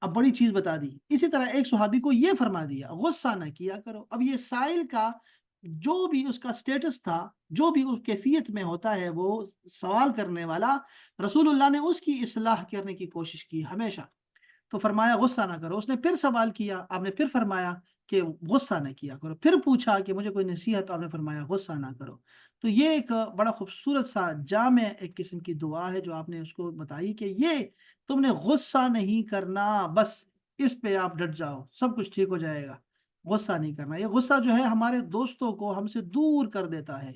اب بڑی چیز بتا دی. اسی طرح ایک صحابی کو یہ فرما دیا غصہ نہ کیا کرو. اب یہ سائل کا جو بھی اس کا سٹیٹس تھا، جو بھی اس کیفیت میں ہوتا ہے وہ سوال کرنے والا، رسول اللہ نے اس کی اصلاح کرنے کی کوشش کی ہمیشہ. تو فرمایا غصہ نہ کرو. اس نے پھر سوال کیا، آپ نے پھر فرمایا کہ غصہ نہ کیا کرو. پھر پوچھا کہ مجھے کوئی نصیحت، آپ نے فرمایا غصہ نہ کرو. تو یہ ایک بڑا خوبصورت سا جامع ایک قسم کی دعا ہے جو آپ نے اس کو بتائی کہ یہ تم نے غصہ نہیں کرنا، بس اس پہ آپ ڈٹ جاؤ، سب کچھ ٹھیک ہو جائے گا. غصہ نہیں کرنا. یہ غصہ جو ہے ہمارے دوستوں کو ہم سے دور کر دیتا ہے،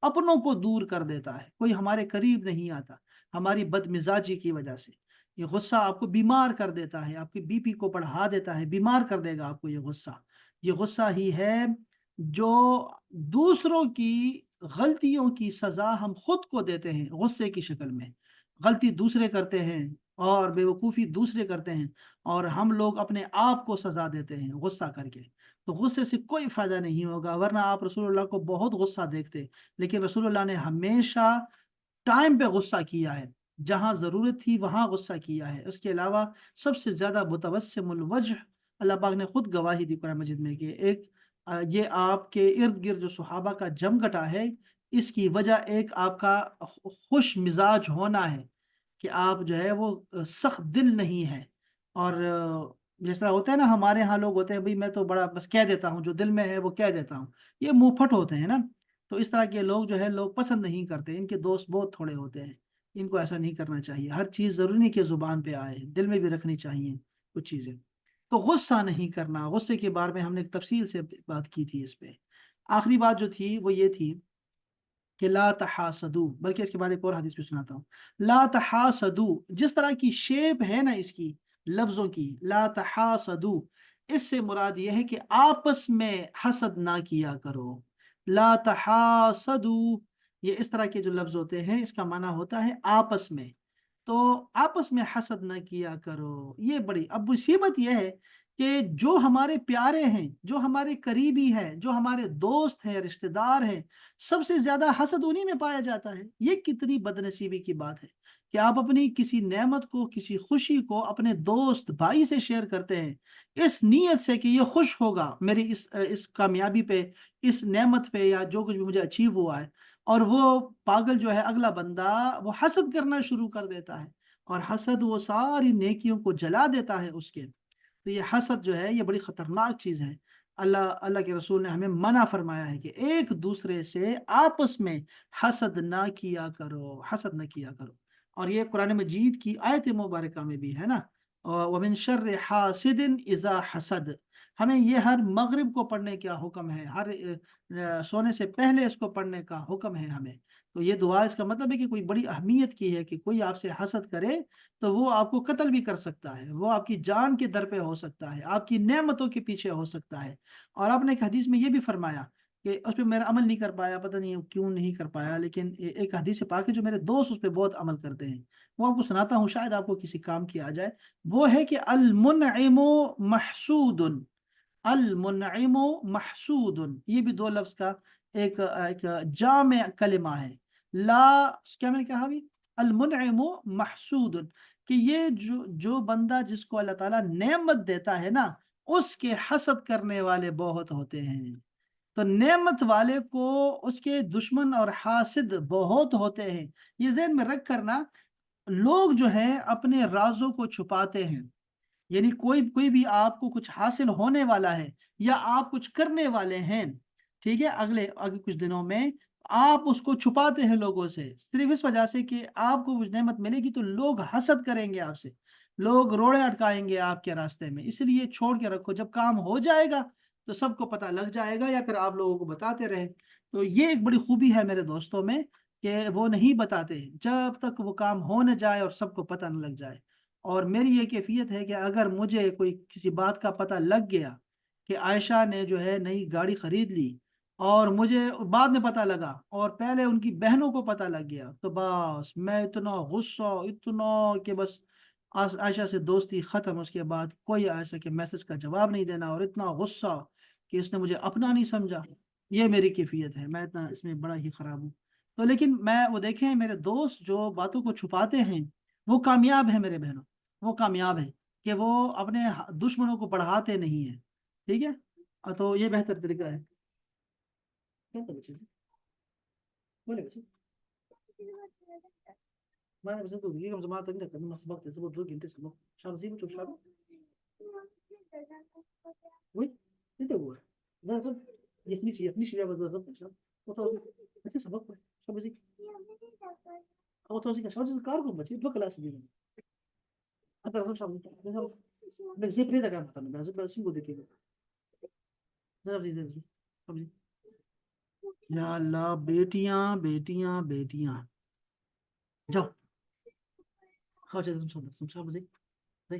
اپنوں کو دور کر دیتا ہے، کوئی ہمارے قریب نہیں آتا ہماری بد مزاجی کی وجہ سے. یہ غصہ آپ کو بیمار کر دیتا ہے، آپ کی بی پی کو بڑھا دیتا ہے، بیمار کر دے گا آپ کو یہ غصہ. یہ غصہ ہی ہے جو دوسروں کی غلطیوں کی سزا ہم خود کو دیتے ہیں غصے کی شکل میں. غلطی دوسرے کرتے ہیں اور بے وقوفی دوسرے کرتے ہیں، اور ہم لوگ اپنے آپ کو سزا دیتے ہیں غصہ کر کے. تو غصے سے کوئی فائدہ نہیں ہوگا، ورنہ آپ رسول اللہ کو بہت غصہ دیکھتے، لیکن رسول اللہ نے ہمیشہ ٹائم پہ غصہ کیا ہے، جہاں ضرورت تھی وہاں غصہ کیا ہے. اس کے علاوہ سب سے زیادہ متوسم الوجہ، اللہ پاک نے خود گواہی دی قرآن مجید میں کہ یہ آپ کے ارد گرد جو صحابہ کا جم گٹا ہے، اس کی وجہ ایک آپ کا خوش مزاج ہونا ہے، کہ آپ جو ہے وہ سخت دل نہیں ہے. اور جس طرح ہوتا ہے نا ہمارے ہاں لوگ ہوتے ہیں بھئی میں تو بڑا بس کہہ دیتا ہوں، جو دل میں ہے وہ کہہ دیتا ہوں، یہ منہ پھٹ ہوتے ہیں نا. تو اس طرح کے لوگ جو ہے لوگ پسند نہیں کرتے، ان کے دوست بہت تھوڑے ہوتے ہیں. ان کو ایسا نہیں کرنا چاہیے، ہر چیز ضروری نہیں کہ زبان پہ آئے، دل میں بھی رکھنی چاہیے کچھ چیزیں. تو غصہ نہیں کرنا، غصے کے بارے میں ہم نے ایک تفصیل سے بات کی تھی. اس پہ آخری بات جو تھی وہ یہ تھی کہ لا تحاسدو، بلکہ اس کے بعد ایک اور حدیث بھی سناتا ہوں. لا تحاسدو جس طرح کی شیپ ہے نا اس کی لفظوں کی، لا تحاسدو، اس سے مراد یہ ہے کہ آپس میں حسد نہ کیا کرو. لا تحاسدو، یہ اس طرح کے جو لفظ ہوتے ہیں اس کا معنی ہوتا ہے آپس میں. تو آپس میں حسد نہ کیا کرو. یہ بڑی اب مصیبت یہ ہے کہ جو ہمارے پیارے ہیں، جو ہمارے قریبی ہیں، جو ہمارے دوست ہیں، رشتہ دار ہیں، سب سے زیادہ حسد انہی میں پایا جاتا ہے. یہ کتنی بد نصیبی کی بات ہے کہ آپ اپنی کسی نعمت کو، کسی خوشی کو اپنے دوست بھائی سے شیئر کرتے ہیں اس نیت سے کہ یہ خوش ہوگا میری اس کامیابی پہ، اس نعمت پہ، یا جو کچھ بھی مجھے اچیو ہوا ہے. اور وہ پاگل جو ہے اگلا بندہ وہ حسد کرنا شروع کر دیتا ہے، اور حسد وہ ساری نیکیوں کو جلا دیتا ہے اس کے. تو یہ حسد جو ہے یہ بڑی خطرناک چیز ہے. اللہ کے رسول نے ہمیں منع فرمایا ہے کہ ایک دوسرے سے آپس میں حسد نہ کیا کرو، حسد نہ کیا کرو. اور یہ قرآن مجید کی آیت مبارکہ میں بھی ہے نا، وَمِن شَرِّ حَاسِدٍ إِذَا حَسَدَ، ہمیں یہ ہر مغرب کو پڑھنے کا حکم ہے، ہر سونے سے پہلے اس کو پڑھنے کا حکم ہے ہمیں. تو یہ دعا اس کا مطلب ہے کہ کوئی بڑی اہمیت کی ہے کہ کوئی آپ سے حسد کرے تو وہ آپ کو قتل بھی کر سکتا ہے، وہ آپ کی جان کے در پہ ہو سکتا ہے، آپ کی نعمتوں کے پیچھے ہو سکتا ہے. اور آپ نے ایک حدیث میں یہ بھی فرمایا کہ اس پہ میرا عمل نہیں کر پایا، پتہ نہیں کیوں نہیں کر پایا، لیکن ایک حدیث پاک ہے جو میرے دوست اس پہ بہت عمل کرتے ہیں، وہ آپ کو سناتا ہوں، شاید آپ کو کسی کام کی آ جائے. وہ ہے کہ المنعم محسود، المنعم محسود، یہ بھی دو لفظ کا ایک جامع کلمہ ہے. لا، کیا میں نے کہا بھی، المنعم محسود، کہ یہ جو بندہ جس کو اللہ تعالیٰ نعمت دیتا ہے نا اس کے حسد کرنے والے بہت ہوتے ہیں. تو نعمت والے کو اس کے دشمن اور حاسد بہت ہوتے ہیں. یہ ذہن میں رکھ کرنا، لوگ جو ہیں اپنے رازوں کو چھپاتے ہیں. یعنی کوئی بھی آپ کو کچھ حاصل ہونے والا ہے یا آپ کچھ کرنے والے ہیں، ٹھیک ہے، آگے کچھ دنوں میں آپ اس کو چھپاتے ہیں لوگوں سے، صرف اس وجہ سے کہ آپ کو کچھ نعمت ملے گی تو لوگ حسد کریں گے آپ سے، لوگ روڑے اٹکائیں گے آپ کے راستے میں. اس لیے چھوڑ کے رکھو، جب کام ہو جائے گا تو سب کو پتہ لگ جائے گا، یا پھر آپ لوگوں کو بتاتے رہے. تو یہ ایک بڑی خوبی ہے میرے دوستوں میں کہ وہ نہیں بتاتے جب تک وہ کام ہو نہ جائے اور سب کو پتہ نہ لگ جائے. اور میری یہ کیفیت ہے کہ اگر مجھے کوئی کسی بات کا پتہ لگ گیا کہ عائشہ نے جو ہے نئی گاڑی خرید لی، اور مجھے بعد میں پتہ لگا اور پہلے ان کی بہنوں کو پتہ لگ گیا، تو بس میں اتنا غصہ، اتنا کہ بس عائشہ سے دوستی ختم. اس کے بعد کوئی عائشہ کے میسج کا جواب نہیں دینا، اور اتنا غصہ کہ اس نے مجھے اپنا نہیں سمجھا. یہ میری کیفیت ہے، میں اتنا اس میں بڑا ہی خراب ہوں. تو لیکن میں وہ دیکھیں میرے دوست جو باتوں کو چھپاتے ہیں وہ کامیاب ہیں میرے بہنوں، وہ کامیاب ہیں کہ وہ اپنے دشمنوں کو بڑھاتے نہیں ہیں، ٹھیک ہے؟ تو یہ بہتر طریقہ ہے. کیا کرے بچے سے؟ بولے بچے میں نے بس تو یہ کم زمان تک نہیں کرنا سبق تے سبق 2 گھنٹے سبق شام سے بچو شام وي انت هو ده صب يفنيش يا بس صب شام وتوزي انت سبق شام بزي او توزي كشام بزي كاركم بچي دو كلاس دي انت رسم شام بس زي بريدا كان مثلا بس بس سيبو دي كده ده زي یا اللہ بیٹیاں بیٹیاں بیٹیاں جاؤ خواہ چاہتے تم شام بزي زي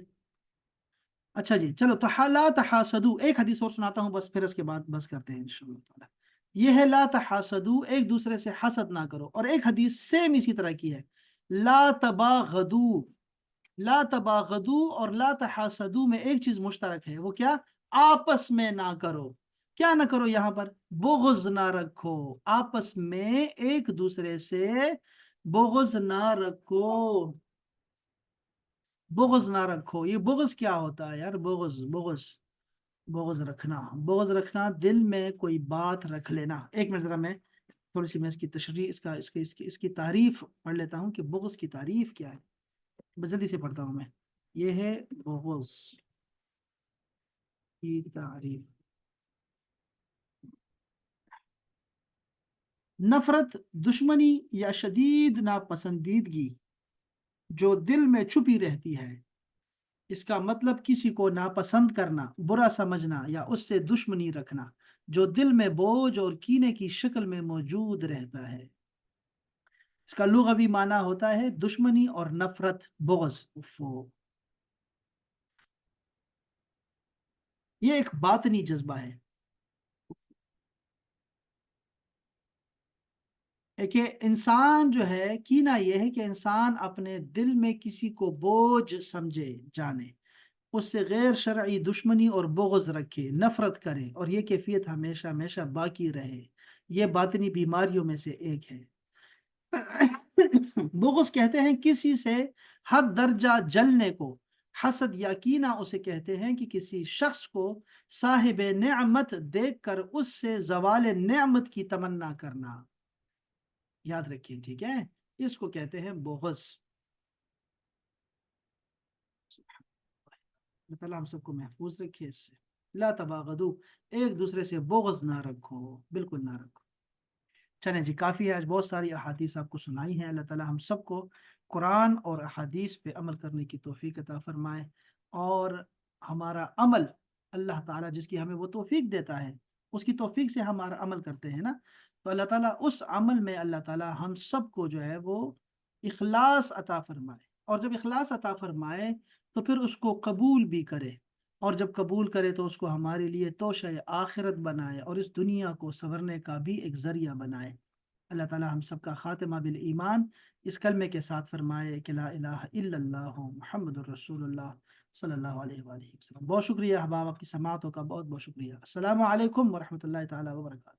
اچھا جی چلو تو لا تحاسدو ایک حدیث اور سناتا ہوں بس پھر اس کے بعد بس کرتے ہیں انشاءاللہ تعالی. یہ ہے لا تحاسدو ایک دوسرے سے حسد نہ کرو، اور ایک حدیث سیم اسی طرح کی ہے لا تباغدو. لا تباغدو اور لا تحاسدو میں ایک چیز مشترک ہے، وہ کیا؟ آپس میں نہ کرو. کیا نہ کرو یہاں پر؟ بغض نہ رکھو، آپس میں ایک دوسرے سے بغض نہ رکھو. بغض نہ رکھو، یہ بغض کیا ہوتا ہے یار؟ بغض رکھنا، بغض رکھنا دل میں کوئی بات رکھ لینا. ایک منٹ ذرا میں تھوڑی سی میں اس کی تشریح اس کی تعریف پڑھ لیتا ہوں کہ بغض کی تعریف کیا ہے. بس جلدی سے پڑھتا ہوں میں. یہ ہے بغض کی تعریف. نفرت، دشمنی یا شدید ناپسندیدگی جو دل میں چھپی رہتی ہے. اس کا مطلب کسی کو ناپسند کرنا، برا سمجھنا یا اس سے دشمنی رکھنا جو دل میں بوجھ اور کینے کی شکل میں موجود رہتا ہے. اس کا لغوی معنی ہوتا ہے دشمنی اور نفرت، بغض. یہ ایک باطنی جذبہ ہے کہ انسان جو ہے، کینہ یہ ہے کہ انسان اپنے دل میں کسی کو بوجھ سمجھے جانے، اس سے غیر شرعی دشمنی اور بغض رکھے، نفرت کرے، اور یہ کیفیت ہمیشہ ہمیشہ باقی رہے. یہ باطنی بیماریوں میں سے ایک ہے. بغض کہتے ہیں کسی سے حد درجہ جلنے کو. حسد یا کینہ اسے کہتے ہیں کہ کسی شخص کو صاحب نعمت دیکھ کر اس سے زوال نعمت کی تمنا کرنا. یاد رکھیے، ٹھیک ہے؟ اس کو کہتے ہیں بغض. اللہ تعالیٰ ہم سب کو محفوظ رکھے اس سے. لا تباغدو، ایک دوسرے سے بغض نہ رکھو، بالکل نہ رکھو. چلیں جی، کافی ہے آج، بہت ساری احادیث آپ کو سنائی ہیں. اللہ تعالیٰ ہم سب کو قرآن اور احادیث پہ عمل کرنے کی توفیق عطا فرمائے، اور ہمارا عمل اللہ تعالیٰ جس کی ہمیں وہ توفیق دیتا ہے، اس کی توفیق سے ہمارا عمل کرتے ہیں نا، تو اللہ تعالیٰ اس عمل میں اللہ تعالیٰ ہم سب کو جو ہے وہ اخلاص عطا فرمائے. اور جب اخلاص عطا فرمائے تو پھر اس کو قبول بھی کرے، اور جب قبول کرے تو اس کو ہمارے لیے توشہ آخرت بنائے اور اس دنیا کو سنورنے کا بھی ایک ذریعہ بنائے. اللہ تعالیٰ ہم سب کا خاتمہ بالایمان اس کلمے کے ساتھ فرمائے کہ لا الہ الا اللہ محمد الرسول اللہ صلی اللہ علیہ وآلہ وسلم. بہت شکریہ احباب، آپ کی سماعتوں کا بہت بہت شکریہ. السلام علیکم ورحمۃ اللہ تعالیٰ وبرکاتہ.